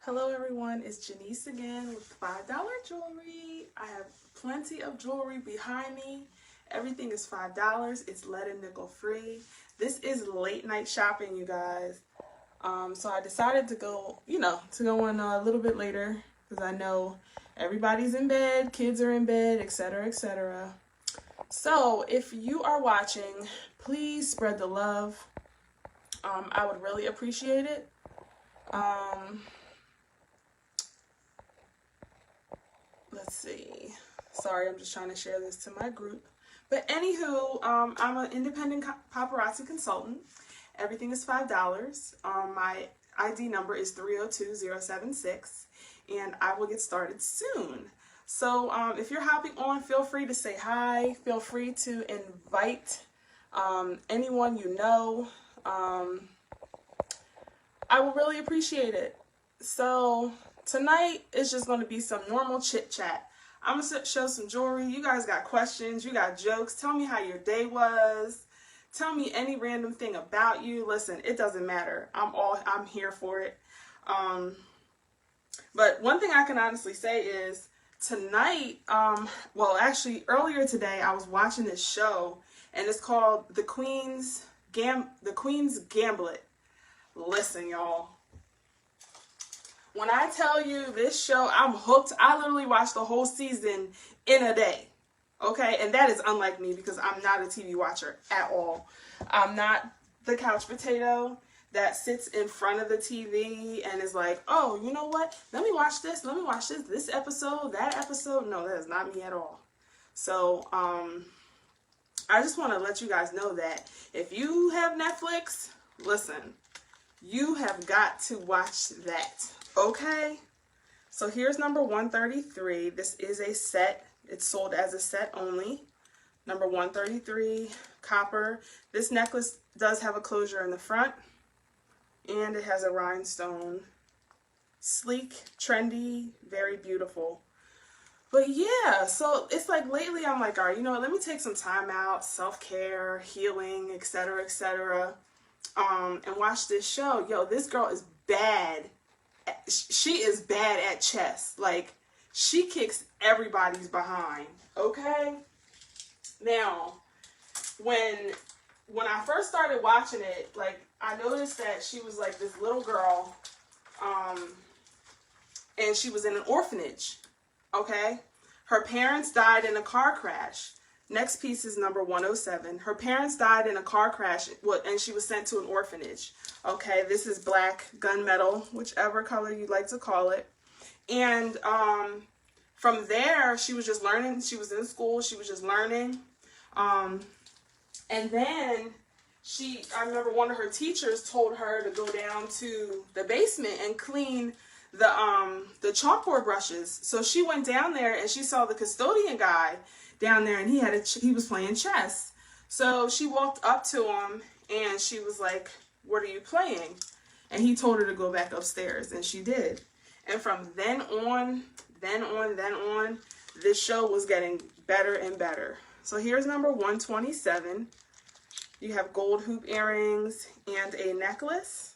Hello everyone, it's Janice again with $5 jewelry. I have plenty of jewelry behind me. Everything is $5. It's lead and nickel free. This is late night shopping, you guys. So I decided to go, to go in a little bit later because I know everybody's in bed, kids are in bed, etc., etc. So if you are watching, please spread the love. I would really appreciate it. Let's see. Sorry, I'm just trying to share this to my group. But anywho, I'm an independent paparazzi consultant. Everything is $5. My ID number is 302076, and I will get started soon. So if you're hopping on, feel free to say hi. Feel free to invite anyone you know. I will really appreciate it. So tonight is just going to be some normal chit chat. I'm going to show some jewelry. You guys got questions. You got jokes. Tell me how your day was. Tell me any random thing about you. Listen, it doesn't matter. I'm here for it. But one thing I can honestly say is tonight, well, actually earlier today, I was watching this show and it's called The Queen's Gambit. Listen, y'all. When I tell you this show, I'm hooked. I literally watched the whole season in a day. Okay? And that is unlike me because I'm not a TV watcher at all. I'm not the couch potato that sits in front of the TV and is like, oh, you know what? Let me watch this. This episode, that episode. No, that is not me at all. So, I just want to let you guys know that if you have Netflix, listen, you have got to watch that. Okay, so here's number 133. This is a set. It's sold as a set only. Number 133, copper. This necklace does have a closure in the front, and it has a rhinestone. Sleek, trendy, very beautiful. But yeah, so it's like lately I'm like, all right, you know what? Let me take some time out, self-care, healing, etc., etc., and watch this show. Yo, this girl is bad. She is bad at chess. Like, she kicks everybody's behind. Okay? Now, when I first started watching it, like, I noticed that she was like this little girl, and she was in an orphanage. Okay? Her parents died in a car crash. Next piece is number 107. Her parents died in a car crash, and she was sent to an orphanage. Okay, this is black, gunmetal, whichever color you'd like to call it. And from there, she was just learning. She was in school. She was just learning. And then I remember one of her teachers told her to go down to the basement and clean the chalkboard brushes. So she went down there and she saw the custodian guy down there, and he was playing chess. So she walked up to him and she was like, what are you playing? And he told her to go back upstairs, and she did. And from then on, this show was getting better and better. So here's number 127. You have gold hoop earrings and a necklace.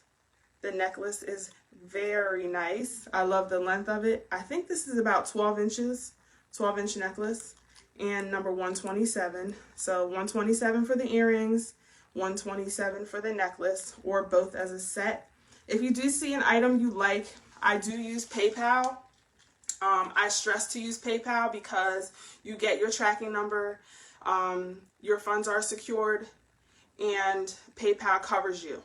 The necklace is very nice. I love the length of it. I think this is about 12 inches, 12-inch necklace. And number 127. So 127 for the earrings, 127 for the necklace, or both as a set. If you do see an item you like, I do use PayPal. I stress to use PayPal because you get your tracking number, your funds are secured, and PayPal covers you,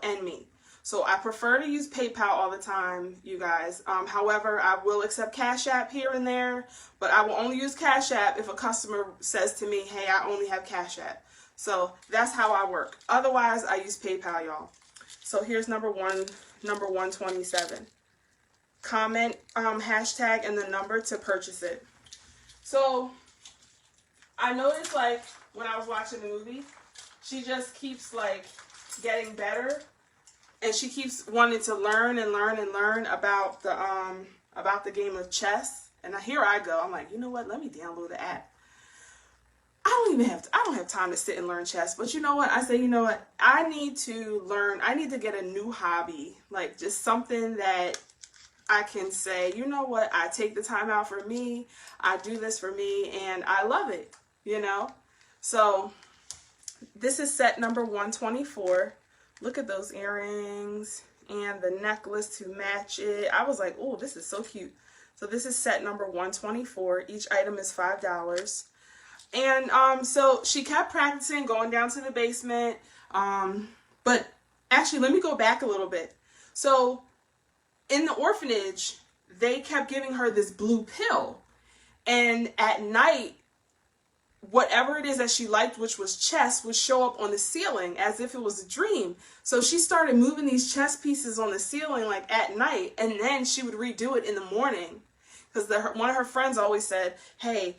and me. So I prefer to use PayPal all the time, you guys. However, I will accept Cash App here and there, but I will only use Cash App if a customer says to me, hey, I only have Cash App. So that's how I work. Otherwise, I use PayPal, y'all. So here's number 127. Comment hashtag and the number to purchase it. So I noticed, like, when I was watching the movie, she just keeps like getting better. And she keeps wanting to learn about the game of chess. And here I go. I'm like, you know what? Let me download the app. I don't have time to sit and learn chess. But you know what? I say, you know what? I need to get a new hobby. Like, just something that I can say, you know what, I take the time out for me, I do this for me, and I love it, you know? So this is set number 124. Look at those earrings and the necklace to match it. I was like, oh, this is so cute. So this is set number 124. Each item is $5. And so she kept practicing, going down to the basement. But actually, let me go back a little bit. So in the orphanage, they kept giving her this blue pill. And at night, whatever it is that she liked, which was chess, would show up on the ceiling as if it was a dream. So she started moving these chess pieces on the ceiling like at night, and then she would redo it in the morning. Because one of her friends always said, hey,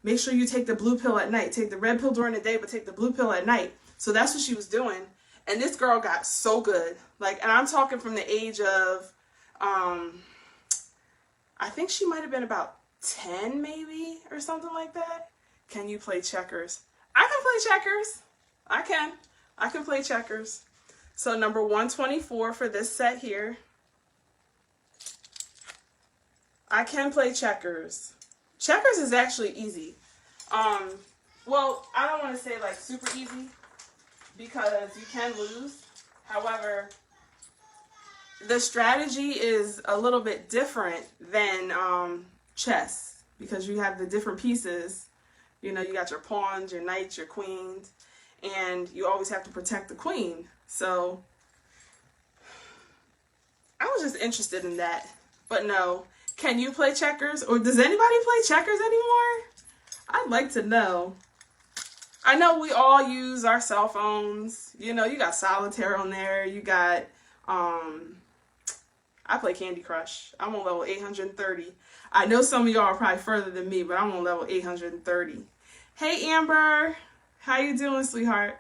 make sure you take the blue pill at night. Take the red pill during the day, but take the blue pill at night. So that's what she was doing. And this girl got so good. Like, and I'm talking from the age of, I think she might have been about 10 maybe, or something like that. Can you play checkers? I can play checkers. I can play checkers. So number 124 for this set here. I can play checkers. Checkers is actually easy. Well, I don't want to say like super easy because you can lose. However, the strategy is a little bit different than chess because you have the different pieces. You know, you got your pawns, your knights, your queens, and you always have to protect the queen. So I was just interested in that. But no, can you play checkers? Or does anybody play checkers anymore? I'd like to know. I know we all use our cell phones. You know, you got solitaire on there. You got, I play Candy Crush. I'm on level 830. I know some of y'all are probably further than me, but I'm on level 830. Hey, Amber. How you doing, sweetheart?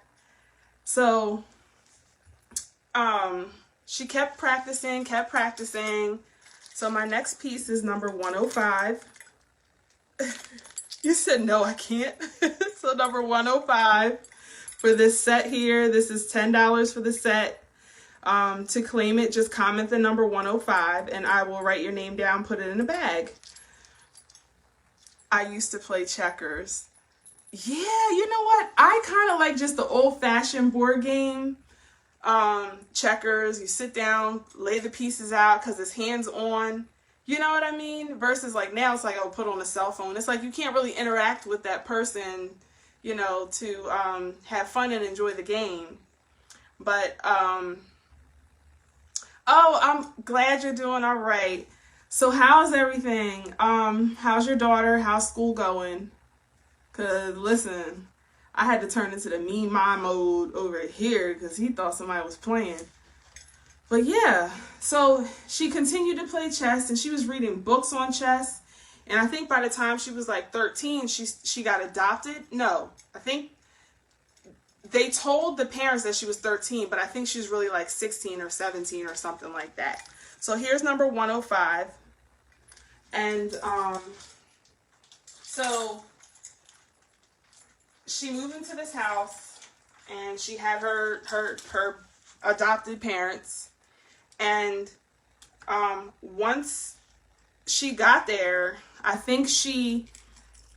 So, she kept practicing. So my next piece is number 105. You said, no, I can't. So number 105 for this set here. This is $10 for the set. To claim it, just comment the number 105 and I will write your name down, put it in a bag. I used to play checkers. Yeah, you know what? I kind of like just the old-fashioned board game. Checkers, you sit down, lay the pieces out because it's hands-on. You know what I mean? Versus like now it's like, oh, put on a cell phone. It's like you can't really interact with that person, you know, to have fun and enjoy the game. But, oh, I'm glad you're doing all right. So how's everything? How's your daughter? How's school going? Because, listen, I had to turn into the mean mom mode over here because he thought somebody was playing. But yeah, so she continued to play chess and she was reading books on chess. And I think by the time she was like 13, she got adopted. No, I think they told the parents that she was 13, but I think she was really like 16 or 17 or something like that. So here's number 105. And so she moved into this house and she had her adopted parents. And once she got there, I think she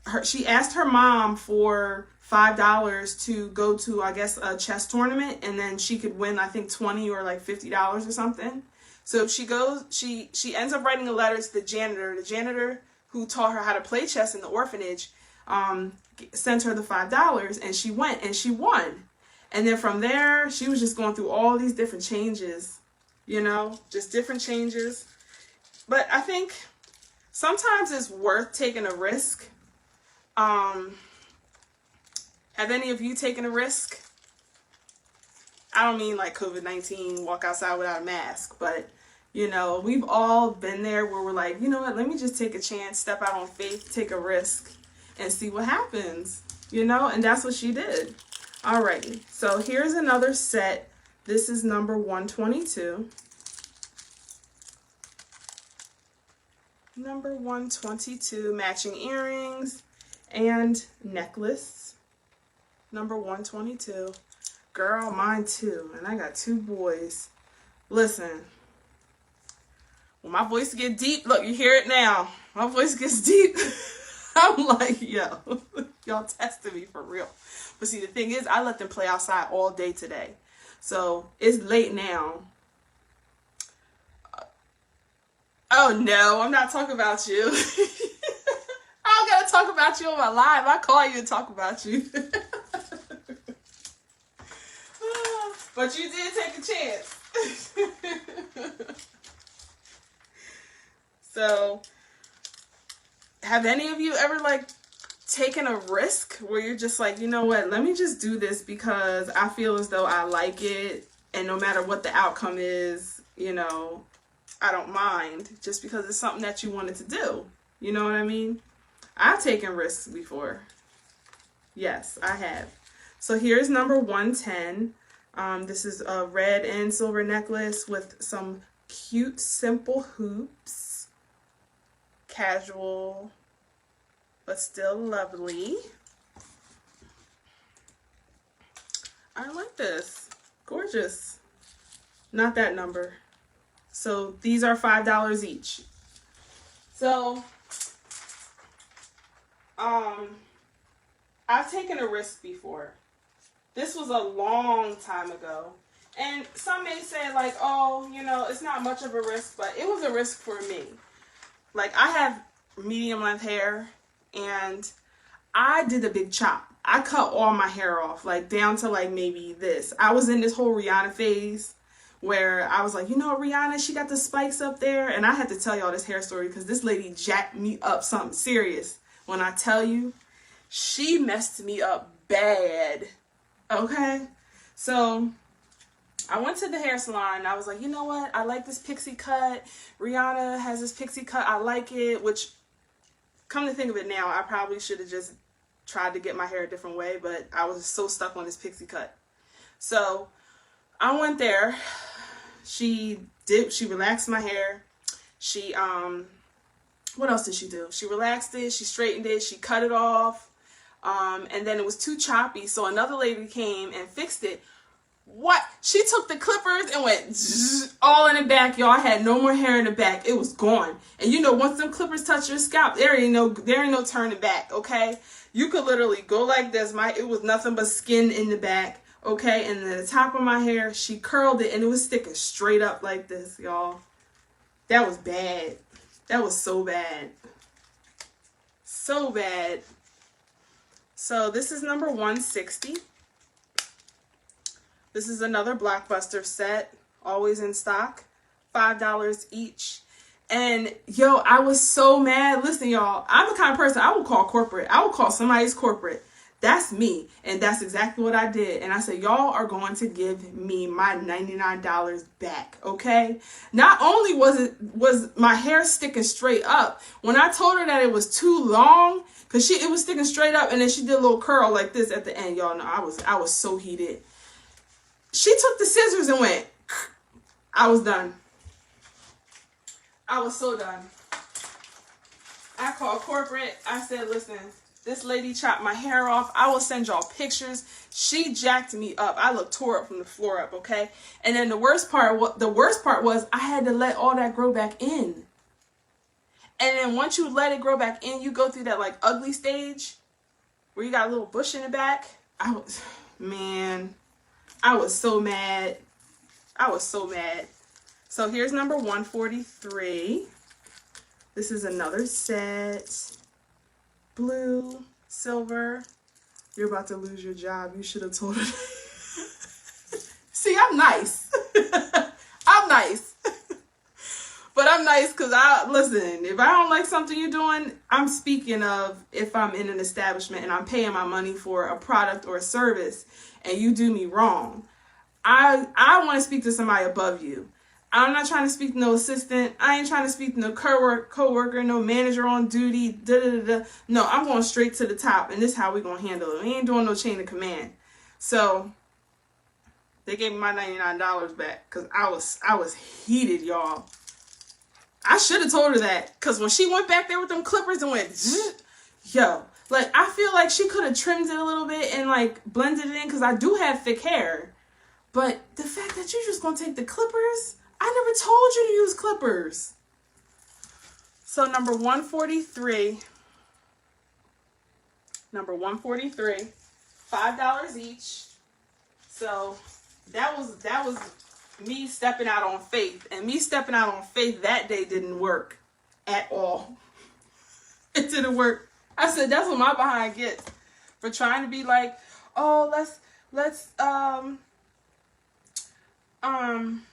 asked her mom for $5 to go to, I guess, a chess tournament, and then she could win, I think, $20 or like $50 or something. So she goes, she ends up writing a letter to the janitor who taught her how to play chess in the orphanage, sent her the $5, and she went and she won. And then from there, she was just going through all these different changes, you know, just different changes. But I think sometimes it's worth taking a risk. Have any of you taken a risk? I don't mean like COVID-19, walk outside without a mask, but you know, we've all been there where we're like, you know what, let me just take a chance, step out on faith, take a risk, and see what happens, you know, and that's what she did. Alrighty, so here's another set. This is number 122. Number 122, matching earrings and necklace. Number 122. Girl, mine too, and I got two boys. Listen, When my voice gets deep, look, you hear it now. My voice gets deep. I'm like, yo, y'all testing me for real. But see, the thing is, I let them play outside all day today. So it's late now. Oh no, I'm not talking about you. I don't gotta talk about you on my live. I call you and talk about you. But you did take a chance. So, have any of you ever like taken a risk where you're just like, you know what, let me just do this because I feel as though I like it, and no matter what the outcome is, you know, I don't mind, just because it's something that you wanted to do. You know what I mean? I've taken risks before. Yes, I have. So here's number 110. This is a red and silver necklace with some cute, simple hoops. Casual, but still lovely. I like this. Gorgeous. Not that number. So these are $5 each. So, I've taken a risk before. This was a long time ago. And some may say like, oh, you know, it's not much of a risk, but it was a risk for me. Like, I have medium length hair, and I did a big chop. I cut all my hair off, like down to like maybe this. I was in this whole Rihanna phase where I was like, you know, Rihanna, she got the spikes up there. And I had to tell y'all this hair story because this lady jacked me up something serious. When I tell you, she messed me up bad. Okay? So I went to the hair salon and I was like, you know what? I like this pixie cut. Rihanna has this pixie cut. I like it, which, come to think of it now, I probably should have just tried to get my hair a different way, but I was so stuck on this pixie cut. So I went there. She relaxed my hair. She, what else did she do? She relaxed it. She straightened it. She cut it off. And then it was too choppy. So another lady came and fixed it. What? She took the clippers and went zzz, all in the back, y'all. I had no more hair in the back. It was gone. And you know, once them clippers touch your scalp, there ain't no turning back, okay? You could literally go like this. It was nothing but skin in the back, okay? And then the top of my hair, she curled it and it was sticking straight up like this, y'all. That was bad. That was so bad. So bad. So this is number 160. This is another Blockbuster set, always in stock, $5 each. And yo, I was so mad. Listen, y'all, I'm the kind of person I will call corporate. I will call somebody's corporate. That's me. And that's exactly what I did. And I said, y'all are going to give me my $99 back, okay? Not only was my hair sticking straight up, when I told her that it was too long, because it was sticking straight up, and then she did a little curl like this at the end. Y'all know I was so heated. She took the scissors and went, I was done. I was so done. I called corporate. I said, listen, this lady chopped my hair off. I will send y'all pictures. She jacked me up. I looked tore up from the floor up, okay? And then the worst part was I had to let all that grow back in. And then once you let it grow back in, you go through that like ugly stage where you got a little bush in the back. I was so mad. I was so mad. So here's number 143. This is another set. Blue, silver. You're about to lose your job. You should have told her. See, I'm nice. I'm nice. But I'm nice because listen, if I don't like something you're doing, I'm speaking of if I'm in an establishment and I'm paying my money for a product or a service and you do me wrong, I want to speak to somebody above you. I'm not trying to speak to no assistant. I ain't trying to speak to no co-worker, no manager on duty. No, I'm going straight to the top, and this is how we're going to handle it. We ain't doing no chain of command. So they gave me my $99 back because I was heated, y'all. I should have told her that because when she went back there with them clippers and went, yo, like I feel like she could have trimmed it a little bit and like blended it in because I do have thick hair. But the fact that you're just going to take the clippers, I never told you to use clippers. So number 143, $5 each. So that was me stepping out on faith. And me stepping out on faith that day didn't work at all. It didn't work. I said, that's what my behind gets for trying to be like, oh, let's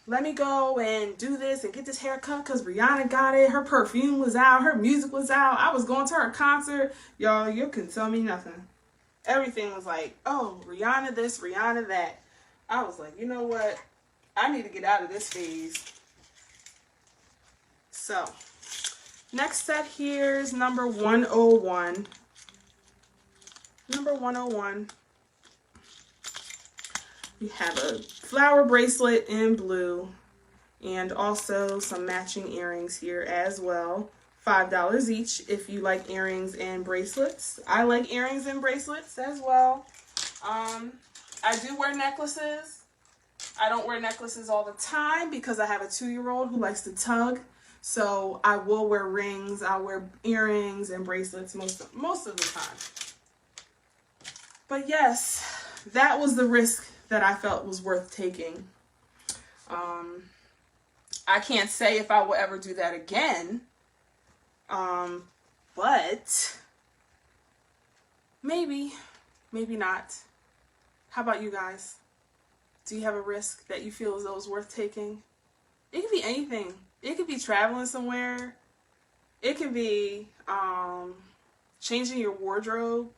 let me go and do this and get this haircut because Rihanna got it. Her perfume was out. Her music was out. I was going to her concert. Y'all, you can tell me nothing. Everything was like, oh, Rihanna this, Rihanna that. I was like, you know what? I need to get out of this phase. So, next set here is number 101. Number 101. We have a flower bracelet in blue and also some matching earrings here as well. $5 each if you like earrings and bracelets. I like earrings and bracelets as well. I do wear necklaces. I don't wear necklaces all the time because I have a 2-year-old who likes to tug. So I will wear rings. I'll wear earrings and bracelets most of the time. But yes, that was the risk that I felt was worth taking. I can't say if I will ever do that again. But maybe not. How about you guys? Do you have a risk that you feel as though it's worth taking? It could be anything. It could be traveling somewhere. It could be changing your wardrobe.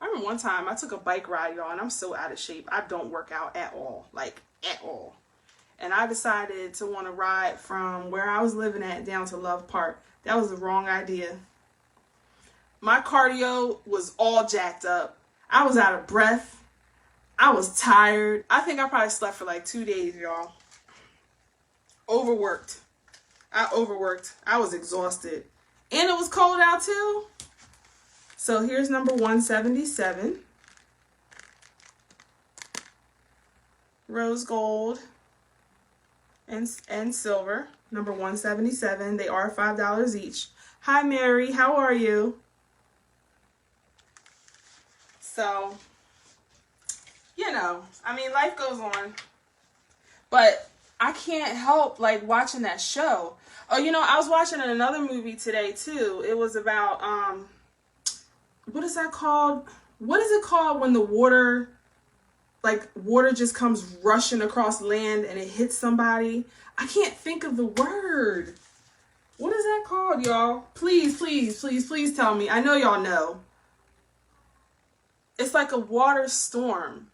I remember one time I took a bike ride, y'all, and I'm so out of shape. I don't work out at all, like at all. And I decided to want to ride from where I was living at down to Love Park. That was the wrong idea. My cardio was all jacked up. I was out of breath. I was tired. I think I probably slept for like 2 days, y'all. Overworked. I overworked. I was exhausted. And it was cold out too. So here's number 177. Rose gold and silver. Number 177. They are $5 each. Hi, Mary. How are you? So, you know, I mean, life goes on. But I can't help, like, watching that show. Oh, you know, I was watching another movie today, too. It was about, what is that called? What is it called when the water, like, water just comes rushing across land and it hits somebody? I can't think of the word. What is that called, y'all? Please, please, please, please tell me. I know y'all know. It's like a water storm.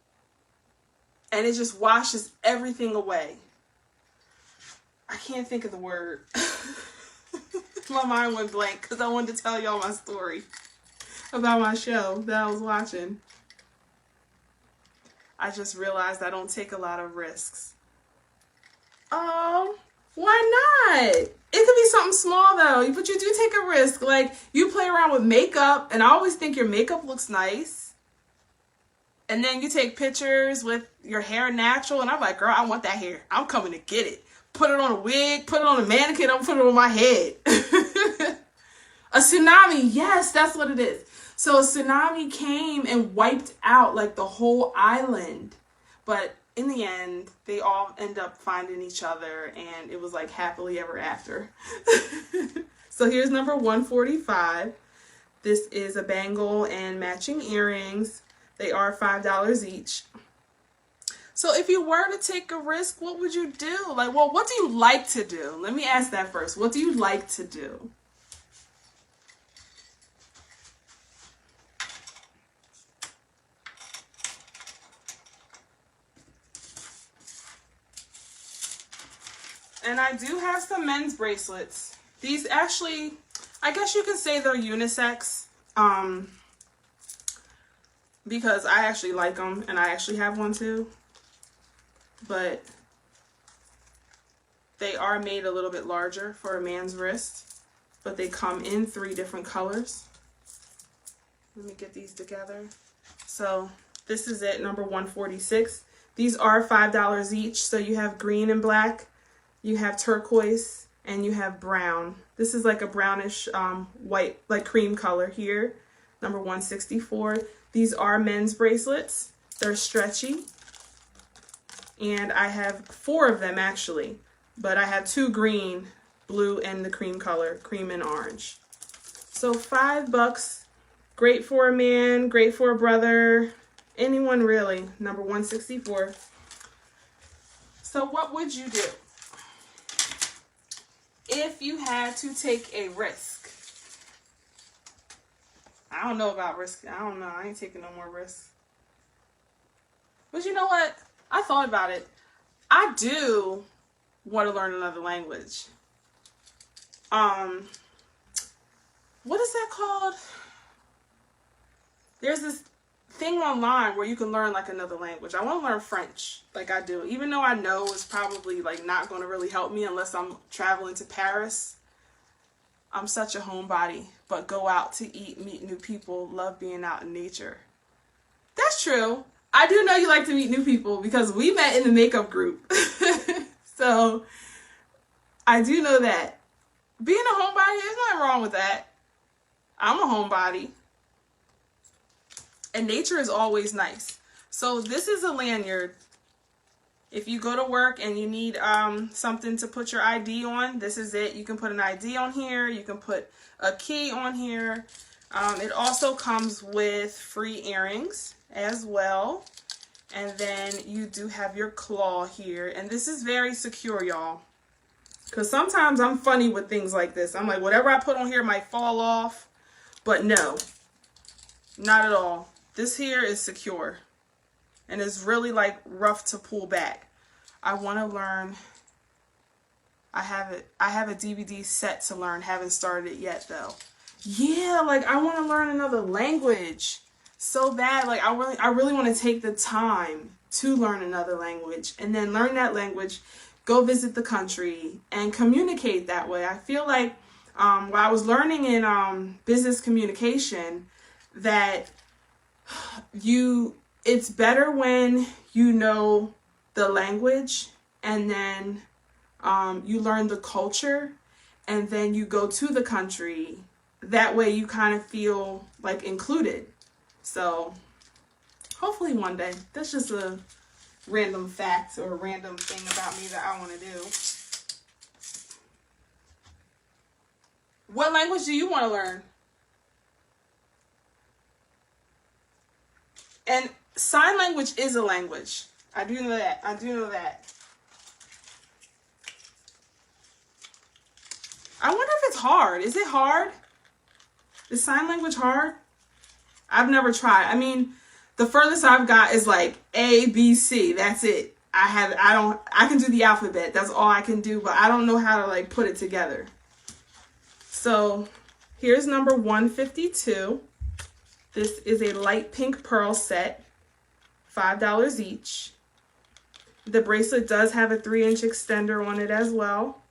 And it just washes everything away. I can't think of the word. My mind went blank because I wanted to tell y'all my story about my show that I was watching. I just realized I don't take a lot of risks. Oh, why not? It could be something small though, but you do take a risk. Like, you play around with makeup, and I always think your makeup looks nice. And then you take pictures with your hair natural, and I'm like, girl, I want that hair. I'm coming to get it. Put it on a wig, put it on a mannequin, I'm put it on my head. A tsunami, yes, that's what it is. So a tsunami came and wiped out like the whole island. But in the end, they all end up finding each other, and it was like happily ever after. So here's number 145. This is a bangle and matching earrings. They are $5 each. So if you were to take a risk, what would you do? Like, well, what do you like to do? Let me ask that first. What do you like to do? And I do have some men's bracelets. These actually, I guess you can say they're unisex. Because I actually like them, and I actually have one too. But they are made a little bit larger for a man's wrist. But they come in 3 different colors. Let me get these together. So this is it, number 146. These are $5 each. So you have green and black. you have turquoise, and you have brown. This is like a brownish white, like cream color here, number 164. These are men's bracelets. They're stretchy. And I have 4 of them actually, but I have 2 green, blue, and the cream color, cream and orange. So $5, great for a man, great for a brother, anyone really, number 164. So what would you do if you had to take a risk? I don't know about risk. I don't know. I ain't taking no more risks. But you know what? I thought about it. I do want to learn another language. What is that called? There's this thing online where you can learn like another language. I want to learn French, like I do. Even though I know it's probably like not going to really help me unless I'm traveling to Paris. I'm such a homebody, but go out to eat, meet new people, love being out in nature. That's true. I do know you like to meet new people because we met in the makeup group. So I do know that. Being a homebody, there's nothing wrong with that. I'm a homebody. And nature is always nice. So this is a lanyard. If you go to work and you need something to put your ID on, this is it. You can put an ID on here. You can put a key on here. It also comes with free earrings as well. And then you do have your claw here. And this is very secure, y'all. Because sometimes I'm funny with things like this. I'm like, whatever I put on here might fall off. But no, not at all. This here is secure. And it's really like rough to pull back. I want to learn. I have a DVD set to learn. Haven't started it yet though. Yeah, like I want to learn another language so bad. Like I really want to take the time to learn another language and then learn that language, go visit the country and communicate that way. I feel like while I was learning in business communication that it's better when you know the language and then you learn the culture and then you go to the country. That way you kind of feel like included. So hopefully one day. That's just a random fact or a random thing about me that I want to do. What language do you want to learn? And sign language is a language. I do know that. I do know that. I wonder if it's hard. Is it hard? Is sign language hard? I've never tried. I mean, the furthest I've got is like A, B, C. That's it. I can do the alphabet. That's all I can do, but I don't know how to like put it together. So here's number 152. This is a light pink pearl set, $5 each. The bracelet does have a 3-inch extender on it as well.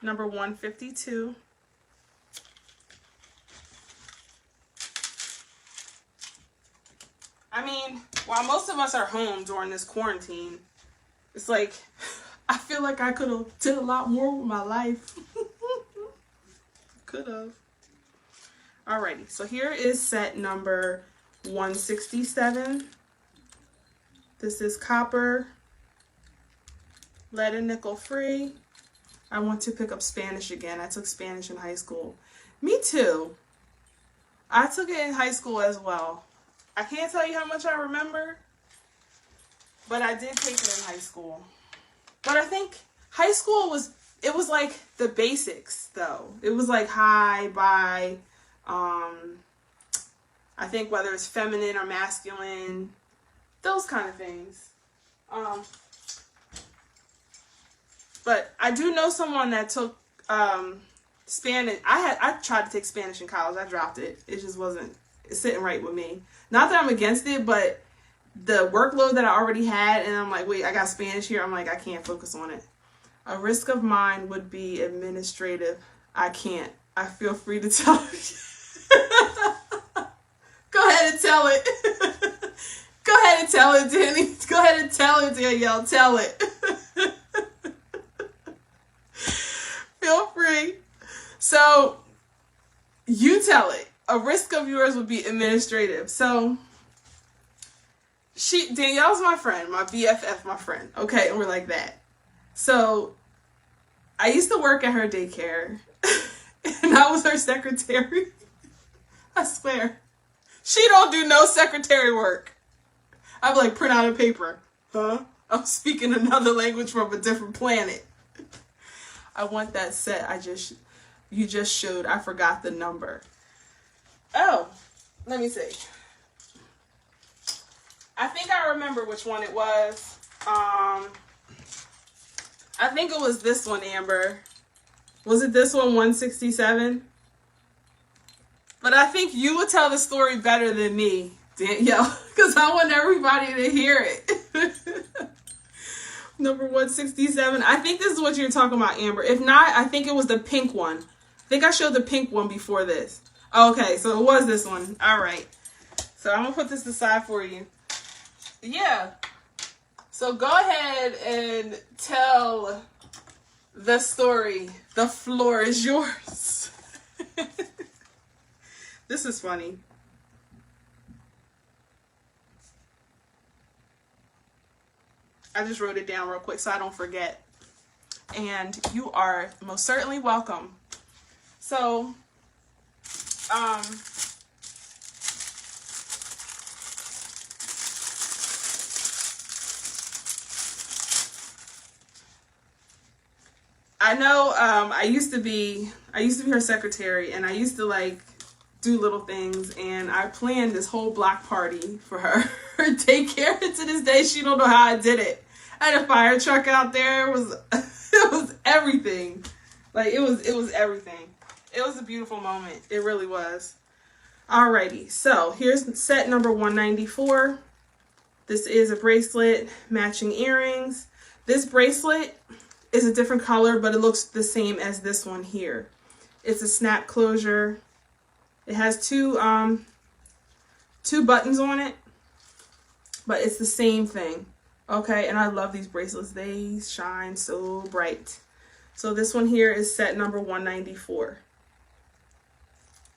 Number 152. I mean, while most of us are home during this quarantine, it's like, I feel like I could have did a lot more with my life. Could have. Alrighty, so here is set number 167. This is copper, lead and nickel free. I want to pick up Spanish again. I took Spanish in high school. Me too. I took it in high school as well. I can't tell you how much I remember, but I did take it in high school. But I think high school was like the basics though. It was like hi, bye, I think whether it's feminine or masculine, those kind of things. But I do know someone that took Spanish. I tried to take Spanish in college. I dropped it. It just wasn't sitting right with me. Not that I'm against it, but the workload that I already had, and I'm like, wait, I got Spanish here. I'm like, I can't focus on it. A risk of mine would be administrative. I can't. I feel free to tell you. Go ahead and tell it. Go ahead and tell it, Danny. Go ahead and tell it, Danielle. Tell it. So you tell it. A risk of yours would be administrative. So Danielle's my friend, my BFF, my friend. Okay, and we're like that. So I used to work at her daycare, and I was her secretary. I swear. She don't do no secretary work. I'd like print out a paper. Huh? I'm speaking another language from a different planet. I want that set. You just showed. I forgot the number. Oh, let me see. I think I remember which one it was. I think it was this one, Amber. Was it this one, 167? But I think you would tell the story better than me, Danielle, because I want everybody to hear it. Number 167. I think this is what you're talking about, Amber. If not, I think it was the pink one. I think I showed the pink one before this. Okay, so it was this one. All right. So I'm going to put this aside for you. Yeah. So go ahead and tell the story. The floor is yours. This is funny. I just wrote it down real quick so I don't forget. And you are most certainly welcome. So, I know I used to be her secretary, and I used to like do little things, and I planned this whole block party for her daycare. To this day, she don't know how I did it. I had a fire truck out there. It was everything. Like it was everything. It was a beautiful moment. It really was. Alrighty, so here's set number 194. This is a bracelet, matching earrings. This bracelet is a different color, but it looks the same as this one here. It's a snap closure. It has two buttons on it, but it's the same thing. Okay, and I love these bracelets. They shine so bright. So this one here is set number 194.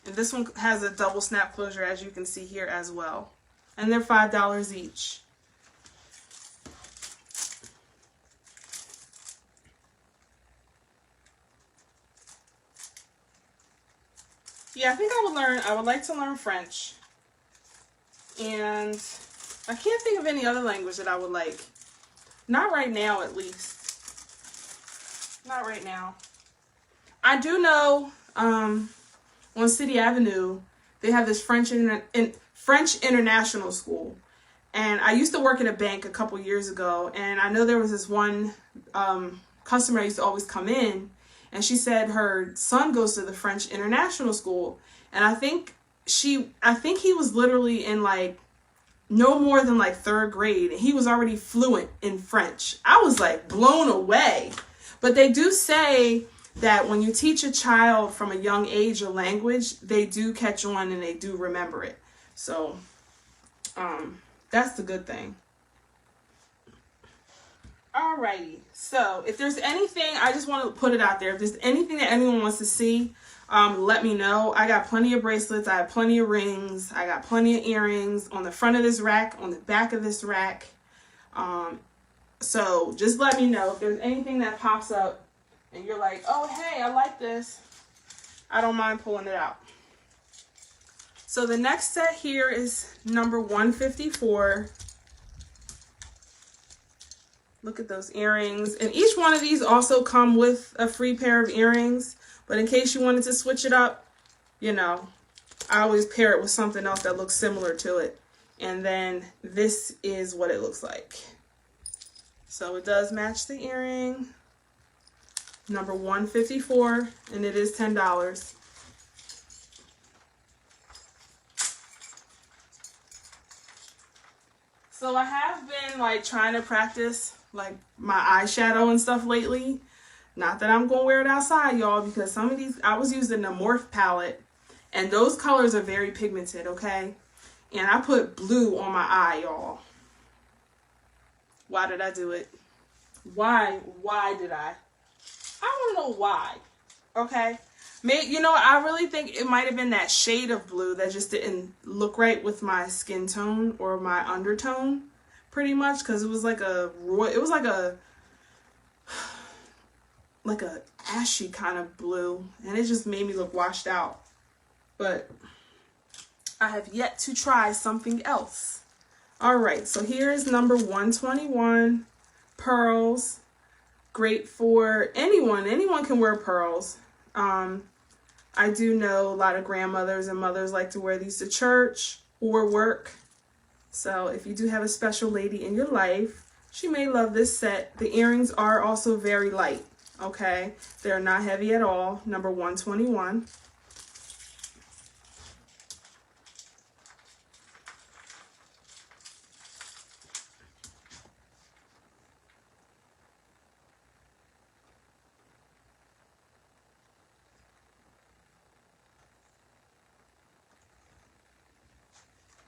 And this one has a double snap closure, as you can see here as well. And they're $5 each. Yeah, I think I would like to learn French. And I can't think of any other language that I would like. Not right now, at least. Not right now. I do know on City Avenue, they have this French International School. And I used to work at a bank a couple years ago. And I know there was this one customer I used to always come in. And she said her son goes to the French International School. And I think he was literally in like no more than like 3rd grade. And he was already fluent in French. I was like blown away. But they do say that when you teach a child from a young age a language, they do catch on and they do remember it. So that's the good thing. Alrighty, so if there's anything, I just want to put it out there. If there's anything that anyone wants to see, let me know. I got plenty of bracelets. I have plenty of rings. I got plenty of earrings on the front of this rack, on the back of this rack. So just let me know if there's anything that pops up and you're like, oh, hey, I like this. I don't mind pulling it out. So the next set here is number 154. Look at those earrings. And each one of these also come with a free pair of earrings. But in case you wanted to switch it up, you know, I always pair it with something else that looks similar to it. And then this is what it looks like. So it does match the earring. Number 154, and it is $10. So I have been like trying to practice like my eyeshadow and stuff lately. Not that I'm going to wear it outside, y'all, because some of these, I was using the Morphe palette, and those colors are very pigmented, okay? And I put blue on my eye, y'all. Why did I do it? Why did I? I want to know why, okay? You know, I really think it might have been that shade of blue that just didn't look right with my skin tone or my undertone, pretty much, because it was like a ashy kind of blue, and it just made me look washed out. But I have yet to try something else. All right, so here's number 121, pearls. Great for anyone. Anyone can wear pearls. I do know a lot of grandmothers and mothers like to wear these to church or work. So if you do have a special lady in your life, she may love this set. The earrings are also very light, okay? They're not heavy at all. Number 121.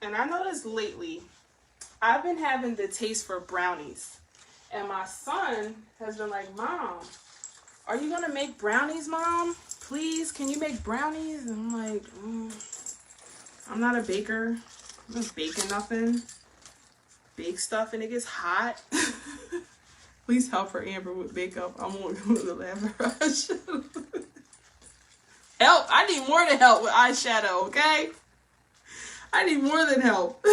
And I noticed lately, I've been having the taste for brownies. And my son has been like, Mom, are you going to make brownies, Mom? Please, can you make brownies? And I'm like, I'm not a baker. I'm not baking nothing. Bake stuff and it gets hot. Please help her, Amber, with makeup. I won't go to the lab brush. Help! I need more than help with eyeshadow, okay? I need more than help.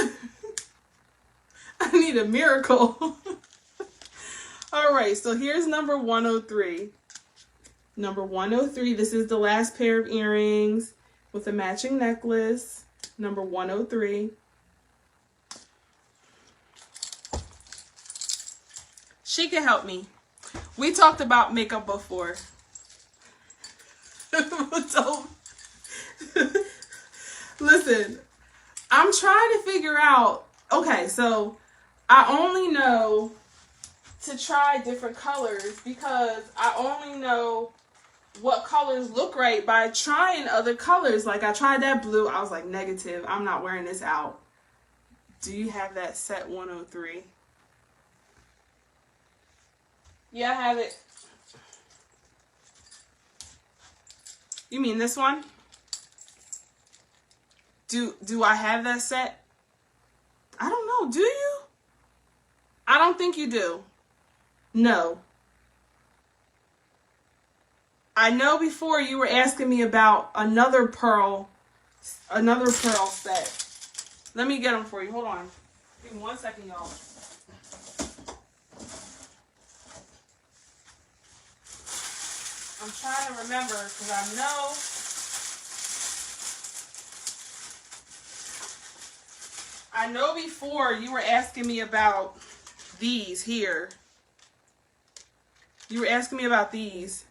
I need a miracle. All right, so here's number 103. Number 103, this is the last pair of earrings with a matching necklace. Number 103. She can help me. We talked about makeup before. So, listen, I'm trying to figure out, okay, so I only know to try different colors because I only know what colors look right by trying other colors. Like I tried that blue, I was like, negative, I'm not wearing this out. Do you have that set 103? Yeah, I have it. You mean this one? Do I have that set? I don't know. Do you? I don't think you do. No. I know before you were asking me about another pearl set. Let me get them for you. Hold on. Give me 1 second, y'all. I'm trying to remember because I know before you were asking me about these here. You were asking me about these.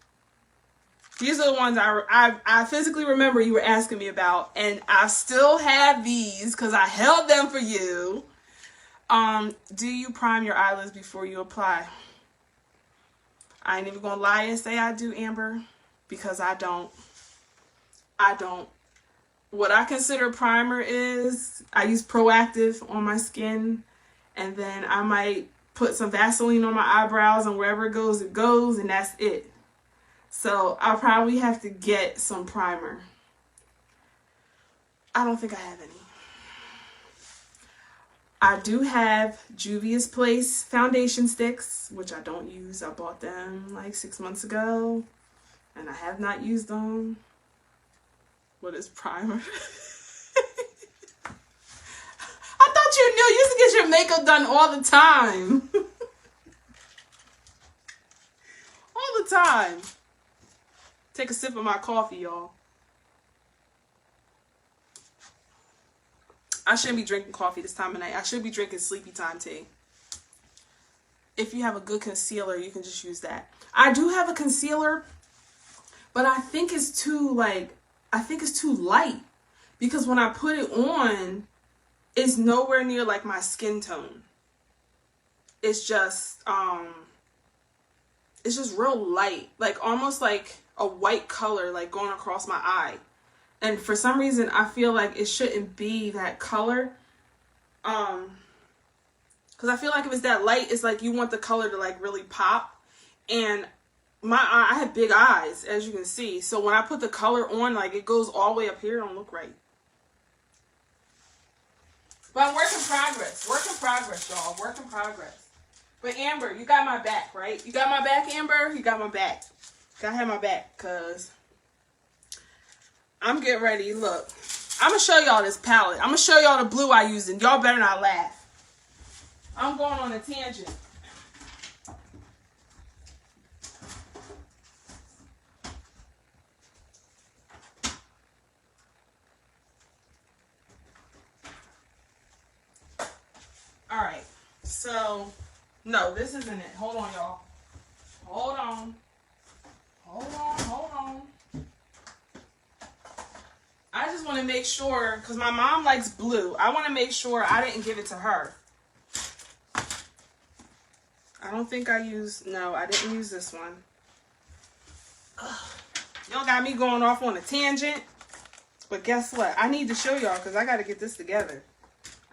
These are the ones I physically remember you were asking me about, and I still have these because I held them for you. Do you prime your eyelids before you apply? I ain't even gonna lie and say I do, Amber, because I don't. What I consider primer is I use Proactive on my skin, and then I might put some Vaseline on my eyebrows, and wherever it goes, and that's it. So I'll probably have to get some primer. I don't think I have any. I do have Juvia's Place foundation sticks, which I don't use. I bought them like 6 months ago, and I have not used them. What is primer? I thought you knew. You used to get your makeup done all the time. All the time. Take a sip of my coffee, y'all. I shouldn't be drinking coffee this time of night. I should be drinking sleepy time tea. If you have a good concealer, you can just use that. I do have a concealer, but I think it's too light. Because when I put it on, it's nowhere near like my skin tone. It's just real light, like almost like a white color, like going across my eye. And for some reason, I feel like it shouldn't be that color. Because I feel like if it's that light, it's like you want the color to like really pop. And I have big eyes, as you can see. So when I put the color on, like, it goes all the way up here. It don't look right. But work in progress. Work in progress, y'all. Work in progress. But Amber, you got my back, right? You got my back, Amber? You got my back. Gotta have my back, because I'm getting ready. Look, I'm going to show y'all this palette. I'm going to show y'all the blue I used, and y'all better not laugh. I'm going on a tangent. All right, so, no, this isn't it. Hold on, y'all. Hold on. Hold on. I just want to make sure, because my mom likes blue. I want to make sure I didn't give it to her. I don't think I used, no, I didn't use this one. Y'all got me going off on a tangent. But guess what? I need to show y'all, because I got to get this together.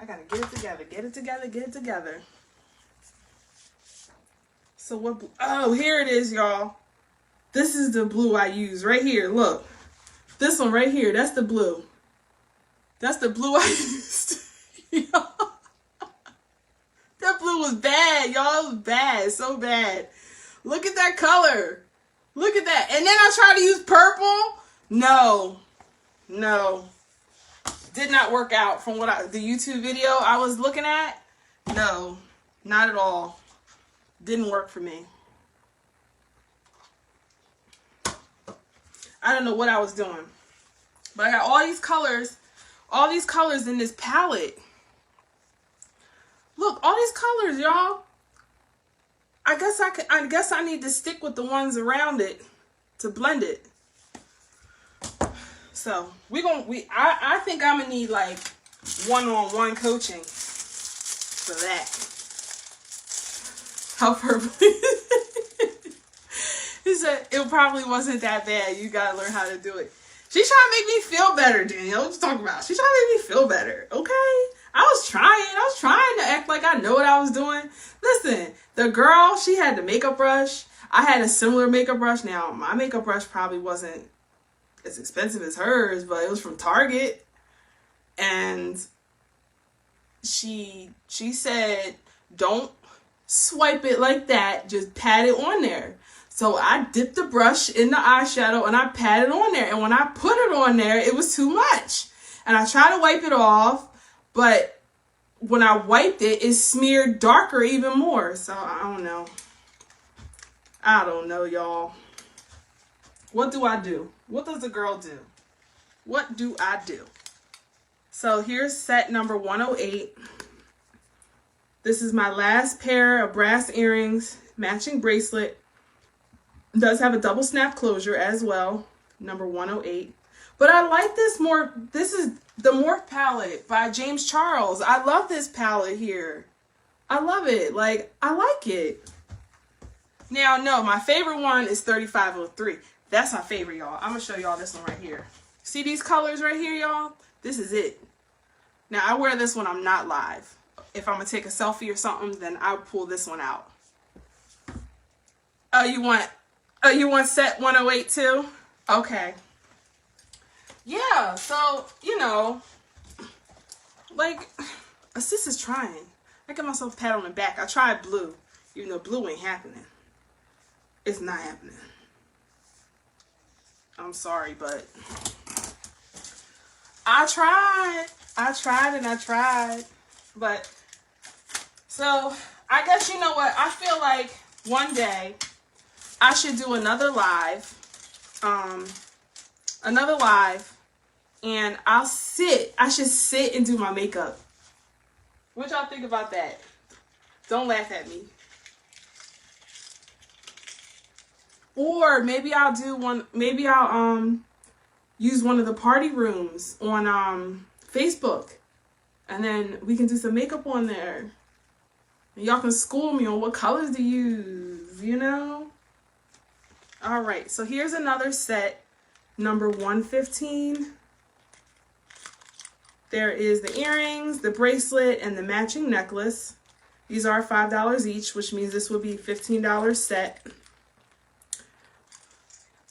I got to get it together. Get it together. So what, oh, here it is, y'all. This is the blue I use right here. Look. This one right here. That's the blue. That's the blue I used. That blue was bad, y'all. It was bad. So bad. Look at that color. Look at that. And then I tried to use purple. No. Did not work out from what the YouTube video I was looking at. No. Not at all. Didn't work for me. I don't know what I was doing. But I got all these colors in this palette. Look, all these colors, y'all. I guess I need to stick with the ones around it to blend it. So I think I'm gonna need like one-on-one coaching for that. Help her. He said it probably wasn't that bad. You gotta learn how to do it. She's trying to make me feel better, Danielle. What you talking about? She's trying to make me feel better. Okay. I was trying to act like I know what I was doing. Listen, the girl, she had the makeup brush. I had a similar makeup brush. Now, my makeup brush probably wasn't as expensive as hers, but it was from Target. And she said, don't swipe it like that. Just pat it on there. So I dipped the brush in the eyeshadow and I patted on there. And when I put it on there, it was too much. And I tried to wipe it off, but when I wiped it, it smeared darker even more. So I don't know. I don't know, y'all. What do I do? What does a girl do? What do I do? So here's set number 108. This is my last pair of brass earrings, matching bracelet. It does have a double snap closure as well, number 108. But I like this more. This is the Morphe palette by James Charles. I love this palette here. I love it. Like, I like it. Now, no, my favorite one is 3503. That's my favorite, y'all. I'm going to show y'all this one right here. See these colors right here, y'all? This is it. Now, I wear this when I'm not live. If I'm going to take a selfie or something, then I'll pull this one out. Oh, you want set 108 too? Okay. Yeah, so, you know, like, a sis is trying. I give myself a pat on the back. I tried blue, even though blue ain't happening. It's not happening. I'm sorry, but I tried. But, so, I guess you know what? I feel like one day I should do another live. And I should sit and do my makeup. What y'all think about that? Don't laugh at me. Or maybe I'll do one, maybe I'll use one of the party rooms on Facebook. And then we can do some makeup on there. And y'all can school me on what colors to use, you know? All right, so here's another set, number 115. There is the earrings, the bracelet, and the matching necklace. These are $5 each, which means this would be $15 set.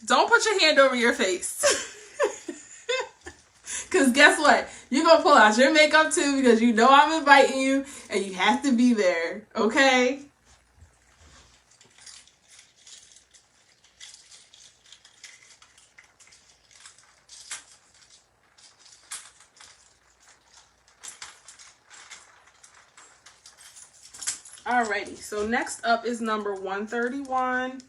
Don't put your hand over your face. Because guess what? You're going to pull out your makeup too because you know I'm inviting you and you have to be there. Okay? Alrighty, so next up is number 131.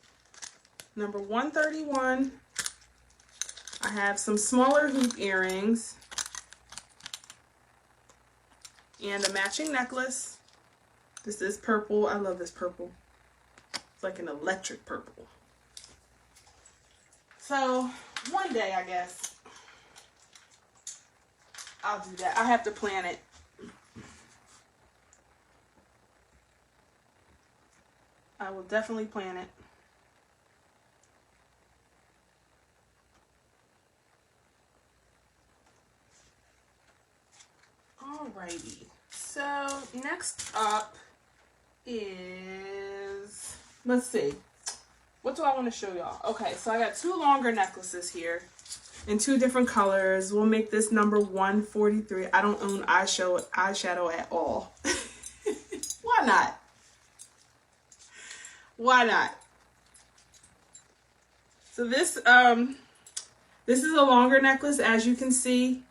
Number 131, I have some smaller hoop earrings and a matching necklace. This is purple. I love this purple. It's like an electric purple. So one day, I guess, I'll do that. I have to plan it. I will definitely plan it. Alrighty. So next up is, let's see. What do I want to show y'all? Okay, so I got two longer necklaces here in two different colors. We'll make this number 143. I don't own eyeshadow at all. Why not? Why not? So this is a longer necklace, as you can see.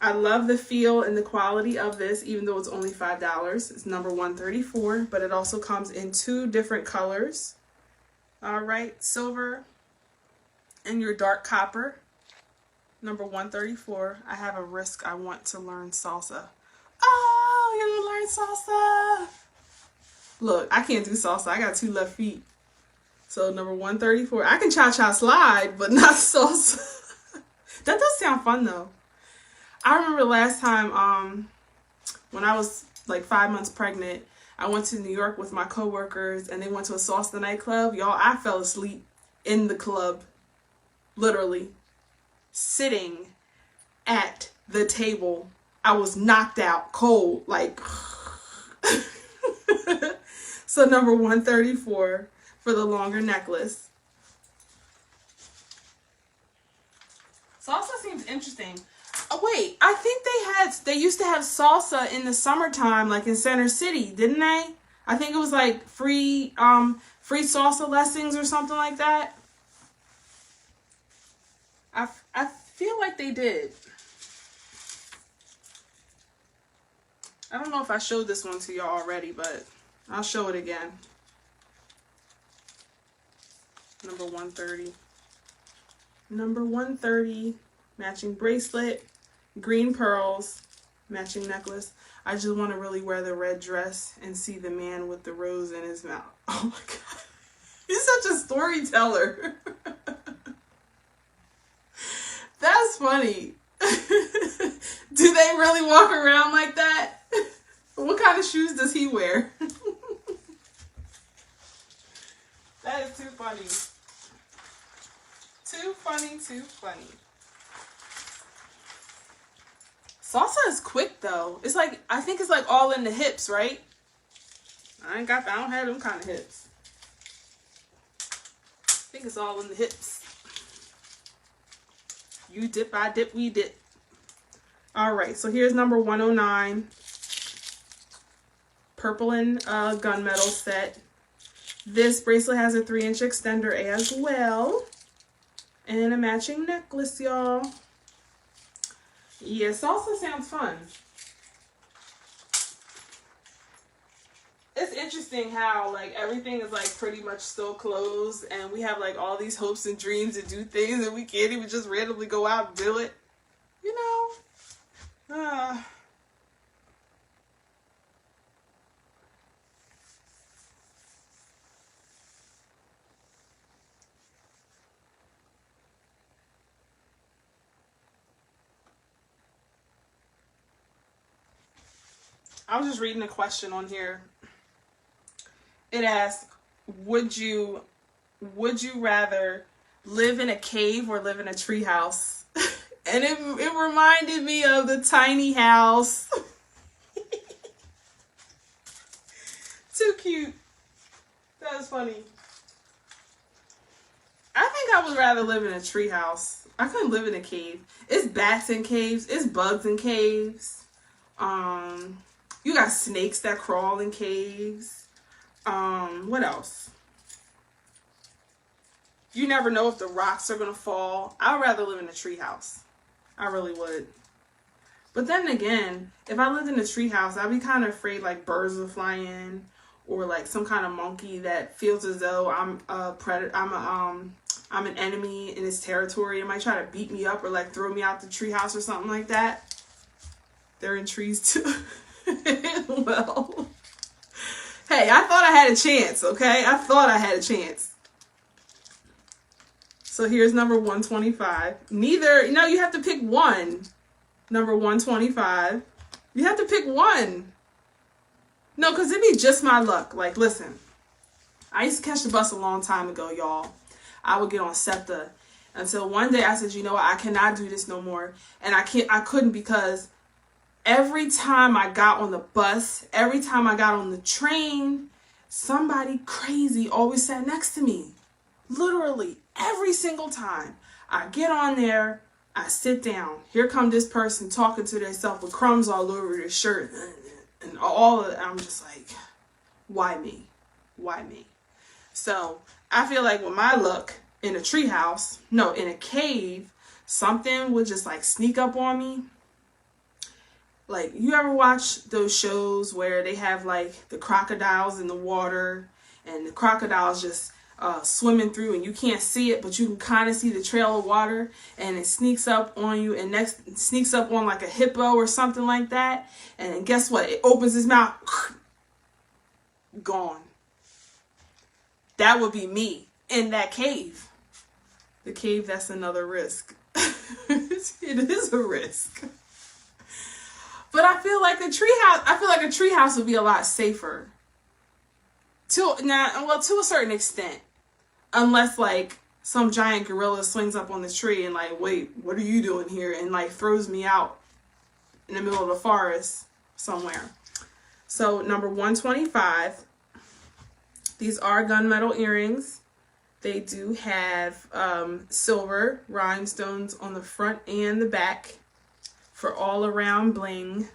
I love the feel and the quality of this, even though it's only $5. It's number 134, but it also comes in two different colors. All right, silver and your dark copper. Number 134. I have a risk. I want to learn salsa. Oh, you're gonna learn salsa. Look, I can't do salsa. I got two left feet. So number 134. I can cha-cha slide, but not salsa. That does sound fun though. I remember last time when I was like 5 months pregnant, I went to New York with my coworkers and they went to a salsa nightclub. Y'all, I fell asleep in the club, literally sitting at the table. I was knocked out cold, like. So number 134 for the longer necklace. Salsa seems interesting. Oh wait, I think they used to have salsa in the summertime, like in Center City, didn't they? I think it was like free salsa lessons or something like that. I feel like they did. I don't know if I showed this one to y'all already, but I'll show it again. Number 130. Number 130, matching bracelet, green pearls, matching necklace. I just want to really wear the red dress and see the man with the rose in his mouth. Oh my God. He's such a storyteller. That's funny. Do they really walk around like that? What kind of shoes does he wear? That is too funny. Too funny, too funny. Salsa is quick though. It's like, I think it's like all in the hips, right? I don't have them kind of hips. I think it's all in the hips. You dip, I dip, we dip. All right, so here's number 109. Purple and gunmetal set. This bracelet has a 3-inch extender as well. And a matching necklace, y'all. Yeah, salsa sounds fun. It's interesting how like everything is like pretty much still closed and we have like all these hopes and dreams to do things and we can't even just randomly go out and do it. You know? I was just reading a question on here. It asks, would you rather live in a cave or live in a tree house? And it reminded me of the tiny house. Too cute. That was funny. I think I would rather live in a tree house. I couldn't live in a cave. It's bats in caves. It's bugs in caves. You got snakes that crawl in caves. What else? You never know if the rocks are gonna fall. I'd rather live in a tree house. I really would. But then again, if I lived in a tree house, I'd be kind of afraid like birds will fly in, or like some kind of monkey that feels as though I'm a predator. I'm an enemy in its territory. It might try to beat me up or like throw me out the tree house or something like that. They're in trees too. Well, hey, I thought I had a chance, okay? I thought I had a chance. So here's number 125. No, you have to pick one. Number 125. You have to pick one. No, because it'd be just my luck. Like, listen, I used to catch the bus a long time ago, y'all. I would get on SEPTA until one day I said, you know what? I cannot do this no more. And I couldn't because every time I got on the bus, every time I got on the train, somebody crazy always sat next to me. Literally, every single time. I get on there, I sit down. Here come this person talking to themselves with crumbs all over their shirt. And all of it. I'm just like, why me? Why me? So, I feel like with my luck in a treehouse, no, in a cave, something would just like sneak up on me. Like, you ever watch those shows where they have like the crocodiles in the water and the crocodiles just swimming through and you can't see it, but you can kind of see the trail of water and it sneaks up on you and next sneaks up on like a hippo or something like that. And guess what? It opens its mouth. Gone. That would be me in that cave. The cave, that's another risk. It is a risk. But I feel like a treehouse would be a lot safer. To a certain extent. Unless like some giant gorilla swings up on the tree and like, wait, what are you doing here? And like throws me out in the middle of the forest somewhere. So number 125. These are gunmetal earrings. They do have silver rhinestones on the front and the back for all around bling.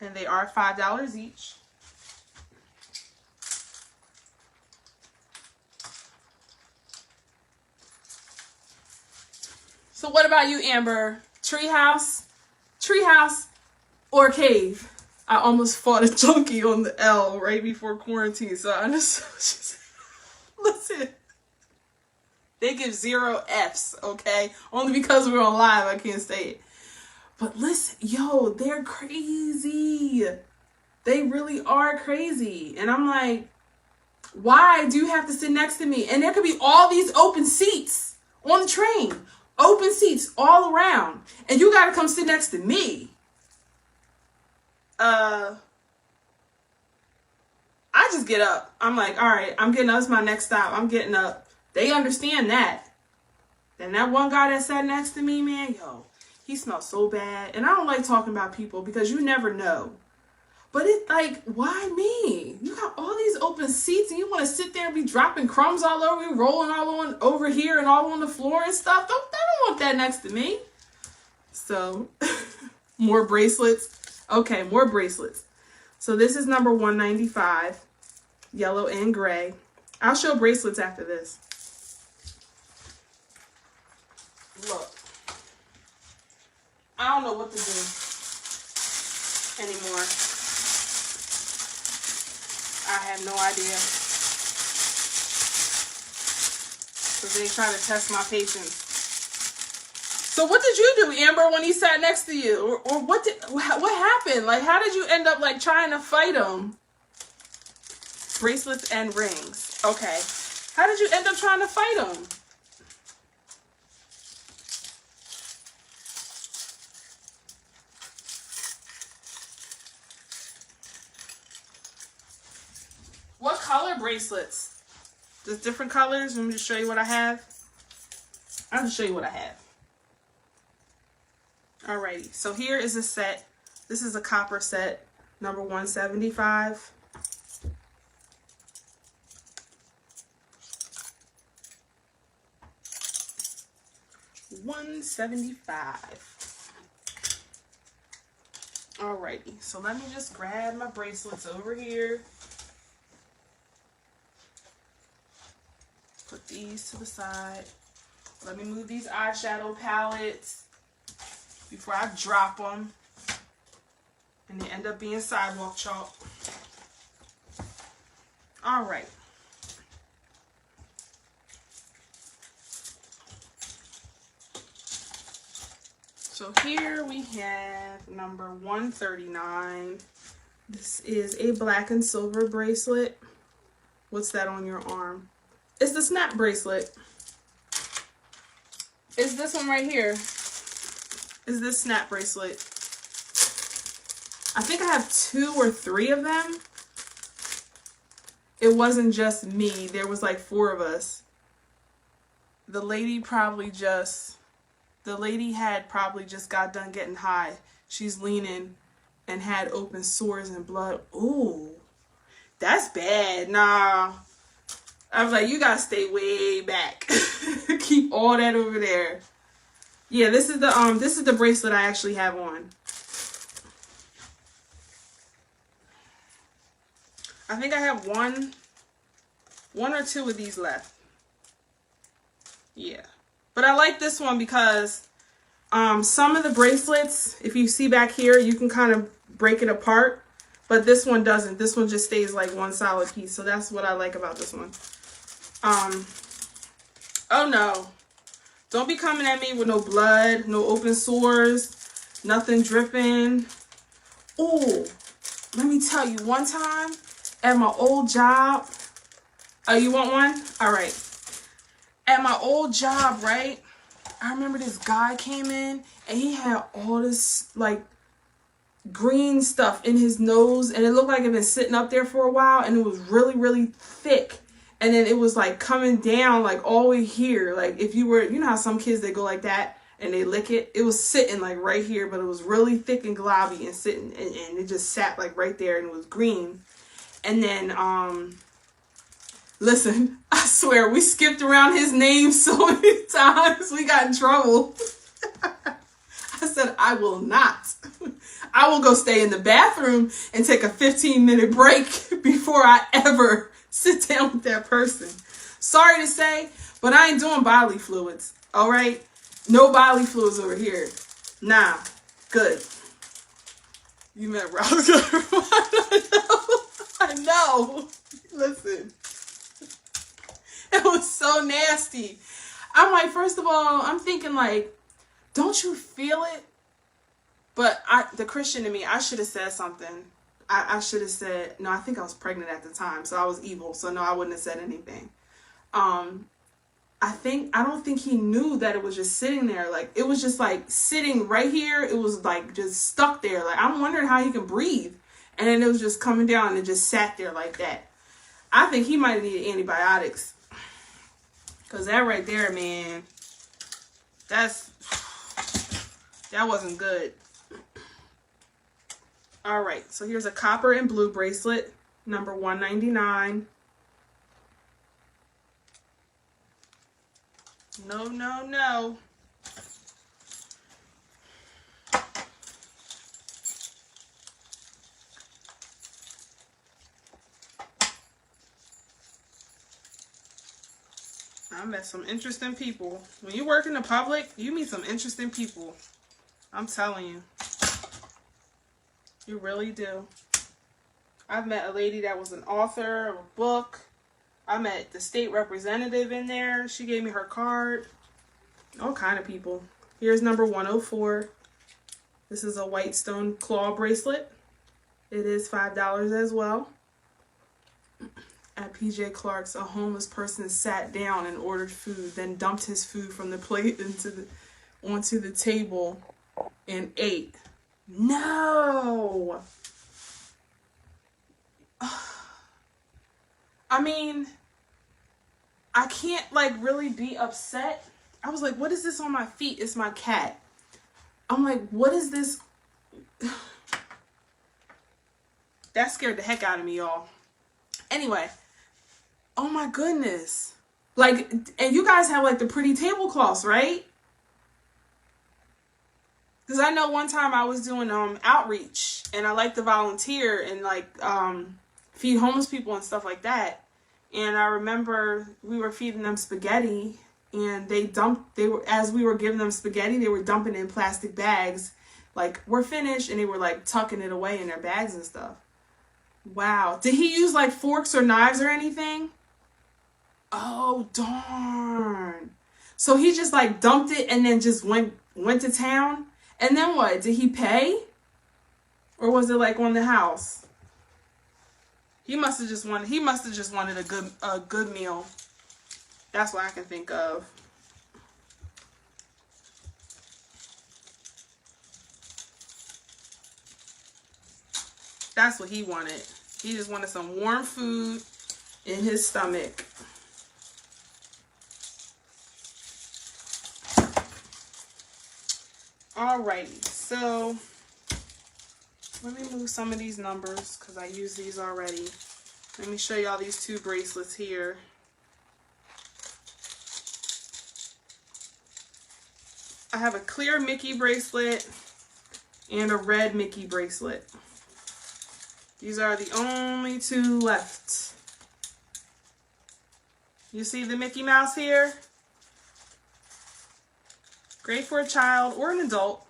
And they are $5 each. So what about you, Amber? Treehouse or cave? I almost fought a junkie on the L right before quarantine, so I just listen. They give 0 Fs, okay? Only because we're on live, I can't say it. But listen, yo, they're crazy. They really are crazy. And I'm like, why do you have to sit next to me? And there could be all these open seats on the train. Open seats all around. And you got to come sit next to me. I just get up. I'm like, all right, I'm getting up. It's my next stop. I'm getting up. They understand that. And that one guy that sat next to me, man, yo, he smells so bad. And I don't like talking about people because you never know. But it's like, why me? You got all these open seats and you want to sit there and be dropping crumbs all over you, rolling all on over here and all on the floor and stuff. I don't want that next to me. So, more bracelets. Okay, more bracelets. So this is number 195, yellow and gray. I'll show bracelets after this. Look, I don't know what to do anymore. I have no idea. So they try to test my patience. So what did you do, Amber, when he sat next to you? Or what happened? Like, how did you end up, like, trying to fight him? Bracelets and rings. Okay. How did you end up trying to fight him? What color bracelets? There's different colors. Let me just show you what I have. I'll just show you what I have. Alrighty, so here is a set. This is a copper set, number 175. $175. Alrighty, so let me just grab my bracelets over here. Put these to the side. Let me move these eyeshadow palettes before I drop them and they end up being sidewalk chalk. All right. So here we have number 139. This is a black and silver bracelet. What's that on your arm? It's the snap bracelet. It's this one right here. Is this snap bracelet. I think I have 2 or 3 of them. It wasn't just me. There was like 4 of us. The lady had probably just got done getting high. She's leaning and had open sores and blood. Ooh, that's bad. Nah. I was like, you gotta stay way back. Keep all that over there. Yeah, this is the bracelet I actually have on. I think I have one or 2 of these left. Yeah. But I like this one because some of the bracelets, if you see back here, you can kind of break it apart. But this one doesn't. This one just stays like one solid piece. So that's what I like about this one. Oh no. Don't be coming at me with no blood, no open sores, nothing dripping. Oh, let me tell you, one time at my old job. Oh, you want one? All right. At my old job, right? I remember this guy came in and he had all this like green stuff in his nose and it looked like it had been sitting up there for a while and it was really, really thick. And then it was like coming down like all the way here. Like if you were, you know how some kids, they go like that and they lick it. It was sitting like right here, but it was really thick and globby and sitting and it just sat like right there and it was green. And then, listen, I swear we skipped around his name so many times we got in trouble. I said, I will not. I will go stay in the bathroom and take a 15-minute break before I ever sit down with that person. Sorry to say, but I ain't doing bodily fluids. All right? No bodily fluids over here. Nah. Good. You met where I was going. I know. Listen. It was so nasty. I'm like, first of all, I'm thinking like, don't you feel it? But the Christian in me, I should have said something. I should have said, no, I think I was pregnant at the time, so I was evil. So no, I wouldn't have said anything. I don't think he knew that it was just sitting there. Like, it was just like sitting right here. It was like just stuck there. Like, I'm wondering how he can breathe. And then it was just coming down and it just sat there like that. I think he might have needed antibiotics. Because that right there, man, that wasn't good. All right, so here's a copper and blue bracelet, number 199. No, no, no. I met some interesting people. When you work in the public, you meet some interesting people. I'm telling you. You really do. I've met a lady that was an author of a book. I met the state representative in there. She gave me her card. All kind of people. Here's number 104. This is a white stone claw bracelet. It is $5 as well. At PJ Clark's, a homeless person sat down and ordered food, then dumped his food from the plate onto the table and ate. No! I mean, I can't like really be upset. I was like, what is this on my feet? It's my cat. I'm like, what is this? That scared the heck out of me, y'all. Anyway, oh my goodness. Like, and you guys have like the pretty tablecloths, right? Because I know one time I was doing outreach, and I like to volunteer and like feed homeless people and stuff like that. And I remember we were feeding them spaghetti, and as we were giving them spaghetti, they were dumping it in plastic bags, like, we're finished, and they were like tucking it away in their bags and stuff. Wow. Did he use like forks or knives or anything? Oh, darn. So he just like dumped it and then just went to town? And then what? Did he pay? Or was it like on the house? He must have just wanted a good meal. That's what I can think of. That's what he wanted. He just wanted some warm food in his stomach. Alrighty, so let me move some of these numbers because I used these already. Let me show y'all these two bracelets here. I have a clear Mickey bracelet and a red Mickey bracelet. These are the only two left. You see the Mickey Mouse here? Great for a child or an adult.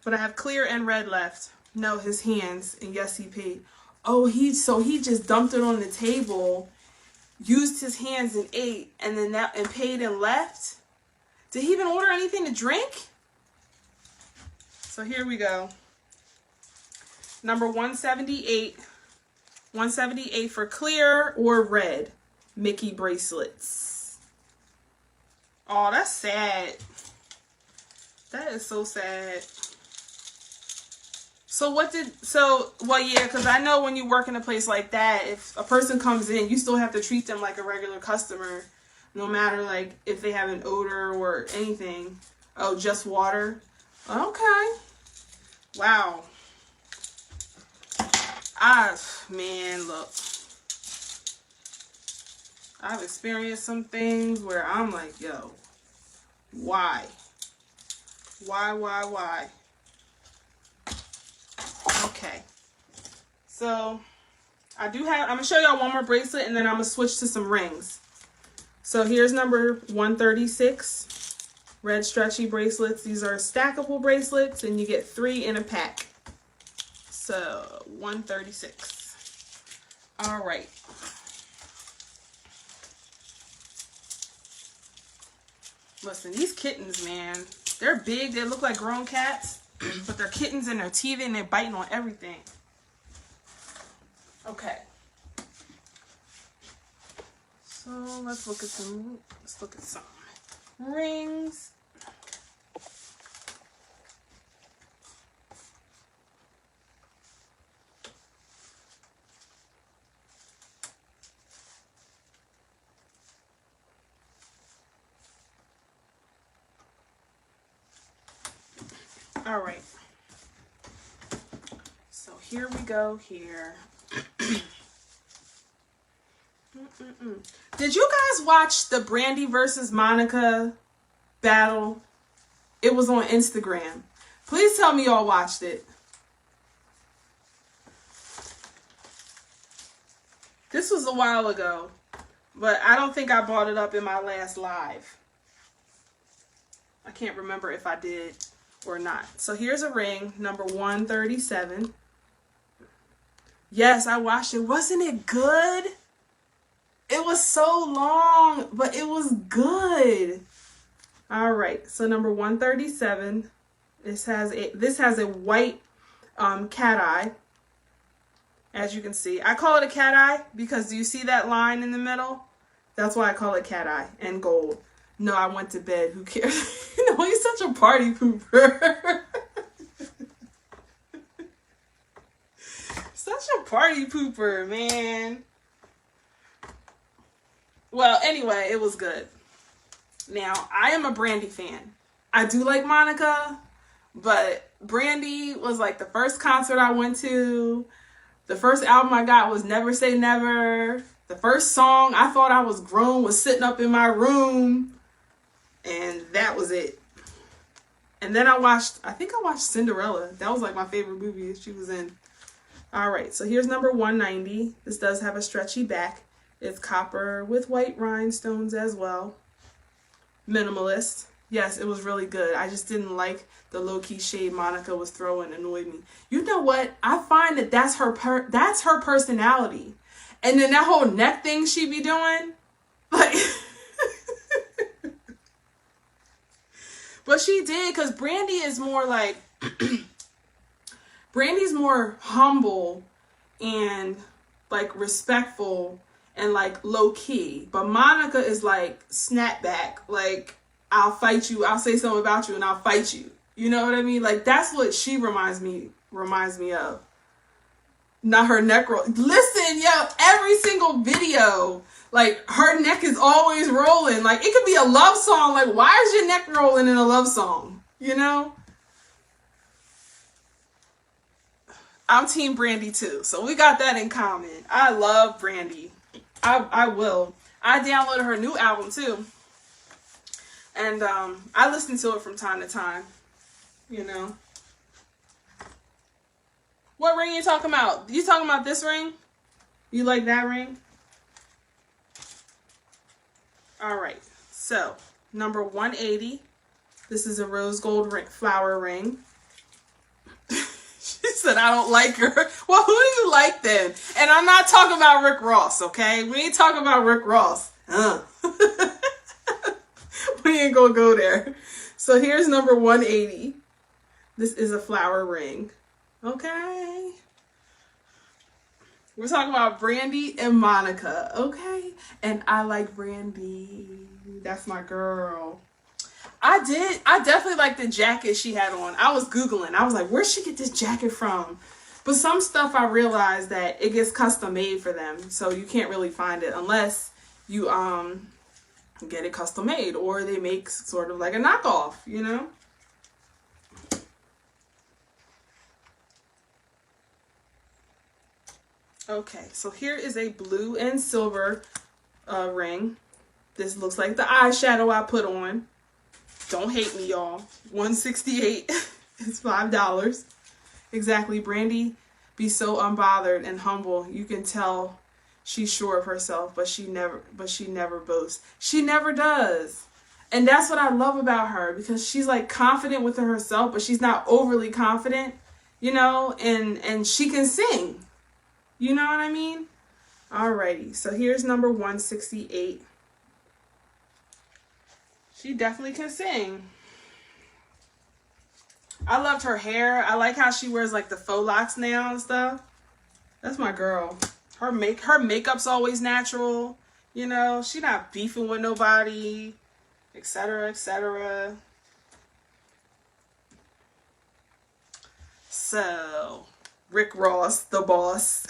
But I have clear and red left. No, his hands. And yes, he paid. Oh, he just dumped it on the table, used his hands and ate, and then and paid and left. Did he even order anything to drink? So here we go. Number 178. 178 for clear or red Mickey bracelets. Oh, that's sad. That is so sad. Well, yeah, because I know when you work in a place like that, if a person comes in, you still have to treat them like a regular customer, no matter like if they have an odor or anything. Oh, just water? Okay. Wow. Man, look. I've experienced some things where I'm like, yo, why? Why? Okay. So, I'm going to show y'all one more bracelet, and then I'm going to switch to some rings. So, here's number 136. Red stretchy bracelets. These are stackable bracelets, and you get 3 in a pack. So, 136. All right. Listen, these kittens, man, they're big. They look like grown cats, but they're kittens and they're teething and they're biting on everything. Okay. So let's look at some rings. All right. So here we go here. Did you guys watch the Brandy versus Monica battle? It was on Instagram. Please tell me y'all watched it. This was a while ago, but I don't think I brought it up in my last live. I can't remember if I did or not. So here's a ring, number 137. Yes, I watched it. Wasn't it good? It was so long, but it was good. All right, so number 137. This has a white cat eye. As you can see, I call it a cat eye because do you see that line in the middle? That's why I call it cat eye, and gold. No, I went to bed. Who cares? You know, he's such a party pooper. Such a party pooper, man. Well, anyway, it was good. Now, I am a Brandy fan. I do like Monica, but Brandy was like the first concert I went to. The first album I got was Never Say Never. The first song I thought I was grown was Sitting Up in My Room. And that was it. And then I think I watched Cinderella. That was like my favorite movie she was in. All right, so here's number 190. This does have a stretchy back. It's copper with white rhinestones as well. Minimalist. Yes, it was really good. I just didn't like the low-key shade Monica was throwing. Annoyed me. You know what? I find that that's her personality. And then that whole neck thing she be doing, like, but she did, because Brandy is more like, Brandy's more humble and like respectful and like low key, but Monica is like snapback, like I'll fight you, I'll say something about you and I'll fight you. You know what I mean? Like that's what she reminds me of. Not her neck roll. Listen, yo, every single video, like her neck is always rolling. Like it could be a love song. Like why is your neck rolling in a love song? You know? I'm team Brandy too. So we got that in common. I love Brandy. I will. I downloaded her new album too. And I listen to it from time to time. You know. What ring you talking about? You talking about this ring? You like that ring? All right. So, number 180. This is a rose gold flower ring. She said, I don't like her. Well, who do you like then? And I'm not talking about Rick Ross, okay? We ain't talking about Rick Ross. We ain't gonna go there. So here's number 180. This is a flower ring. Okay. We're talking about Brandy and Monica, okay? And I like Brandy. That's my girl. I definitely like the jacket she had on. I was Googling. I was like, where'd she get this jacket from? But some stuff I realized that it gets custom made for them. So you can't really find it unless you get it custom made, or they make sort of like a knockoff, you know? Okay, so here is a blue and silver ring. This looks like the eyeshadow I put on. Don't hate me, y'all. $168 is $5. Exactly. Brandy be so unbothered and humble. You can tell she's sure of herself, but she never boasts. She never does. And that's what I love about her, because she's like confident within herself, but she's not overly confident, you know, and she can sing. You know what I mean? Alrighty. So here's number 168. She definitely can sing. I loved her hair. I like how she wears like the faux locks now and stuff. That's my girl. Her makeup's always natural. You know, she not beefing with nobody, etc., etc. So, Rick Ross, the boss.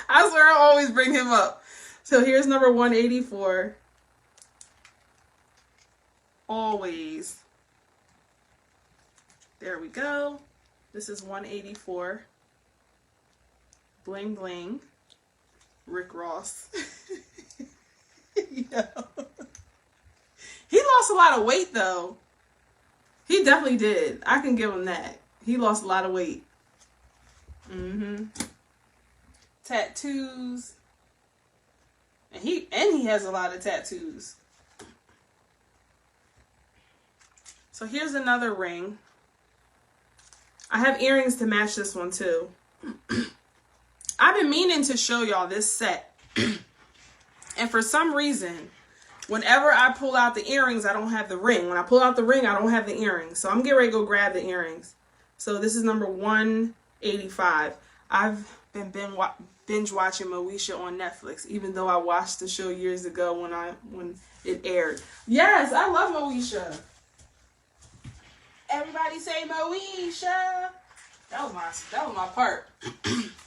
I swear I always bring him up. So here's number 184. Always. There we go. This is 184. Bling bling. Rick Ross. Yeah. He lost a lot of weight though. He definitely did. I can give him that. He lost a lot of weight. Tattoos. And he has a lot of tattoos. So here's another ring. I have earrings to match this one too. I've been meaning to show y'all this set. And for some reason, whenever I pull out the earrings, I don't have the ring. When I pull out the ring, I don't have the earrings. So I'm getting ready to go grab the earrings. So this is number 185. I've been binge watching Moesha on Netflix, even though I watched the show years ago when it aired. Yes, I love Moesha. Everybody say Moesha. That was my part.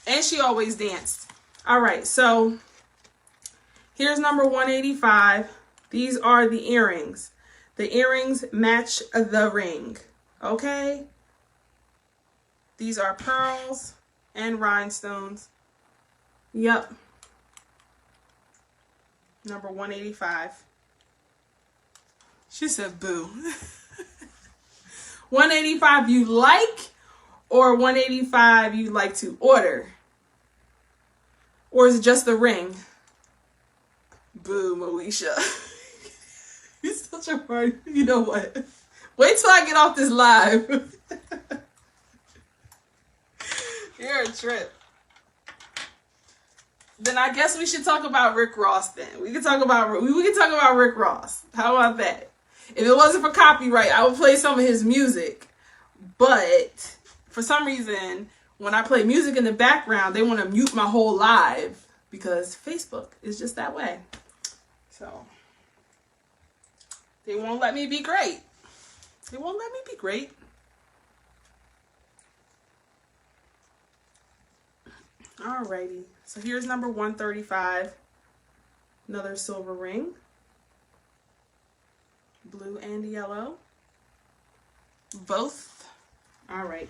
And she always danced. All right, so here's number 185. These are the earrings. The earrings match the ring. Okay? These are pearls and rhinestones. Yep. Number 185. She said boo. 185 you like, or 185 you like to order? Or is it just the ring? Boo, Moesha. You're such a party. You know what? Wait till I get off this live. You're a trip. Then I guess we should talk about Rick Ross then. We can talk about Rick Ross. How about that? If it wasn't for copyright, I would play some of his music. But for some reason, when I play music in the background, they want to mute my whole live because Facebook is just that way. So they won't let me be great. They won't let me be great. Alrighty. So here's number 135. Another silver ring. Blue and yellow. Both. All right.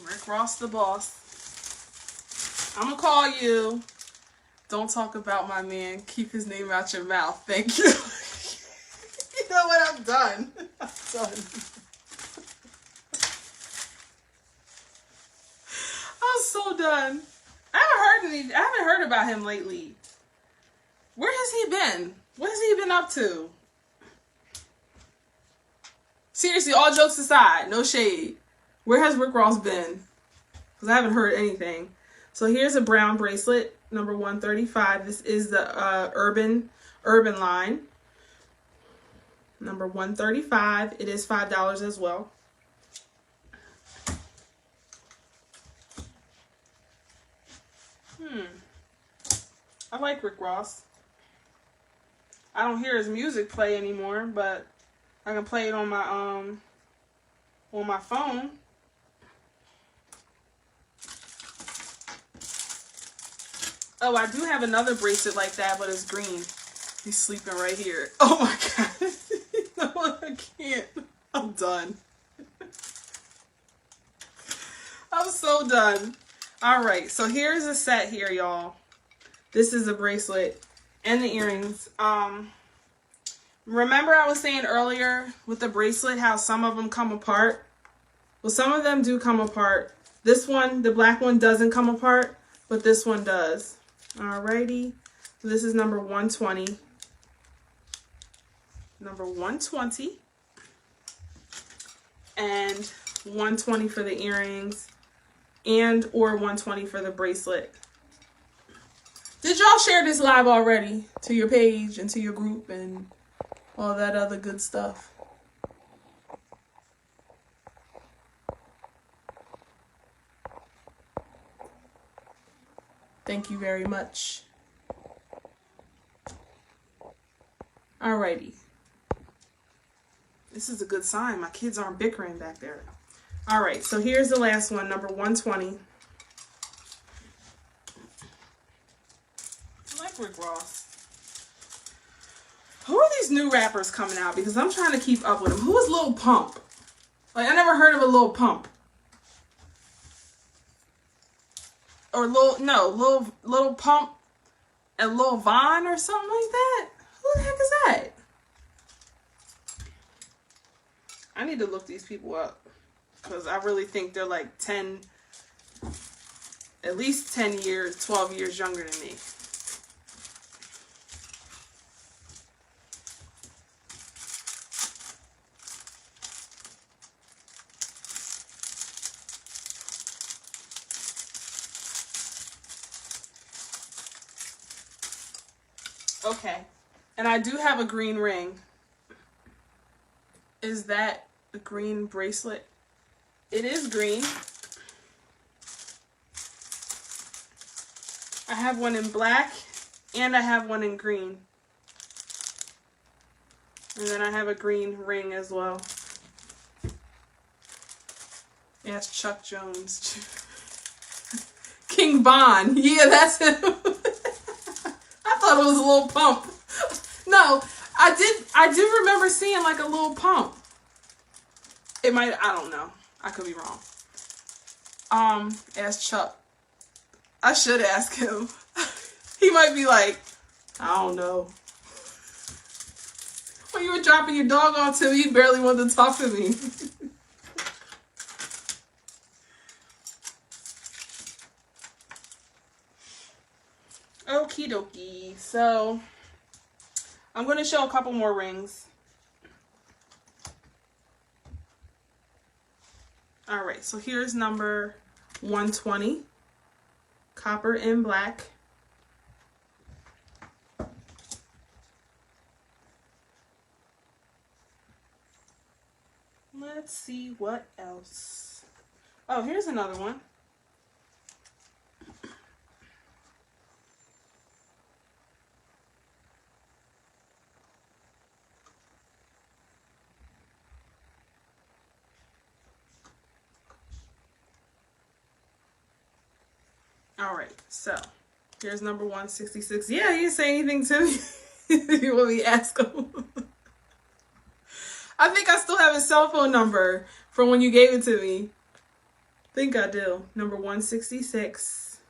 Rick Ross the boss. I'm gonna call you. Don't talk about my man. Keep his name out your mouth. Thank you. You know what? I'm done. I'm done. I'm so done. I haven't heard about him lately. Where has he been? What has he been up to? Seriously, all jokes aside, no shade. Where has Rick Ross been? Because I haven't heard anything. So here's a brown bracelet, number 135. This is the Urban line. Number 135. It is $5 as well. I like Rick Ross. I don't hear his music play anymore, but I can play it on my phone. Oh, I do have another bracelet like that, but it's green. He's sleeping right here. Oh my God. No, I can't. I'm done. I'm so done. All right, so here's a set here, y'all. This is a bracelet and the earrings. Remember I was saying earlier with the bracelet how some of them come apart? Well, some of them do come apart. This one, the black one, doesn't come apart, but this one does. Alrighty. So this is number 120. Number 120. And 120 for the earrings. And or 120 for the bracelet. Did y'all share this live already to your page and to your group and all that other good stuff? Thank you very much. Alrighty. This is a good sign. My kids aren't bickering back there. Alright, so here's the last one, number 120. I like Rick Ross. Who are these new rappers coming out? Because I'm trying to keep up with them. Who is Lil Pump? Like, I never heard of a Lil Pump. Or Lil Pump and Lil Von or something like that. Who the heck is that? I need to look these people up because I really think they're like 10, at least 10 years, 12 years younger than me. Okay, and I do have a green ring. Is that a green bracelet? It is green. I have one in black and I have one in green. And then I have a green ring as well. Yeah, it's Chuck Jones. King Von. Yeah, that's him. I thought it was a little pump. No, I do remember seeing like a little pump. It might, I don't know. I could be wrong. Ask Chuck. I should ask him. He might be like, I don't know. When you were dropping your dog off to me, you barely wanted to talk to me. Okie dokie. So, I'm going to show a couple more rings. Alright, so here's number 120. Copper and black. Let's see what else. Oh, here's another one. All right, so here's number 166. Yeah, you didn't say anything to me. You want me to ask him? I think I still have his cell phone number from when you gave it to me. I think I do. Number 166.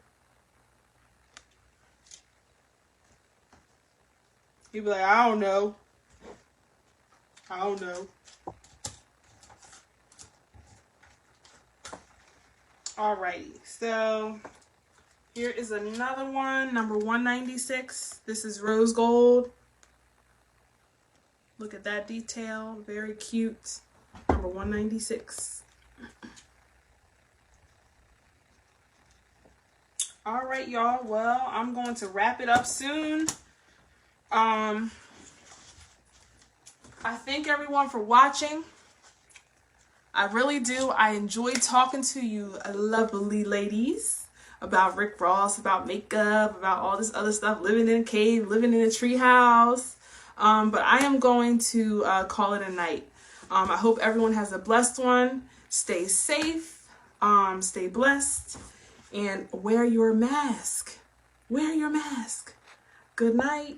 He'd be like, I don't know. I don't know. Alrighty, so here is another one, number 196. This is rose gold. Look at that detail, very cute. Number 196. All right, y'all. Well, I'm going to wrap it up soon. I thank everyone for watching. I really do. I enjoy talking to you lovely ladies about Rick Ross, about makeup, about all this other stuff, living in a cave, living in a tree house. But I am going to call it a night. I hope everyone has a blessed one. Stay safe, stay blessed, and wear your mask. Wear your mask. Good night.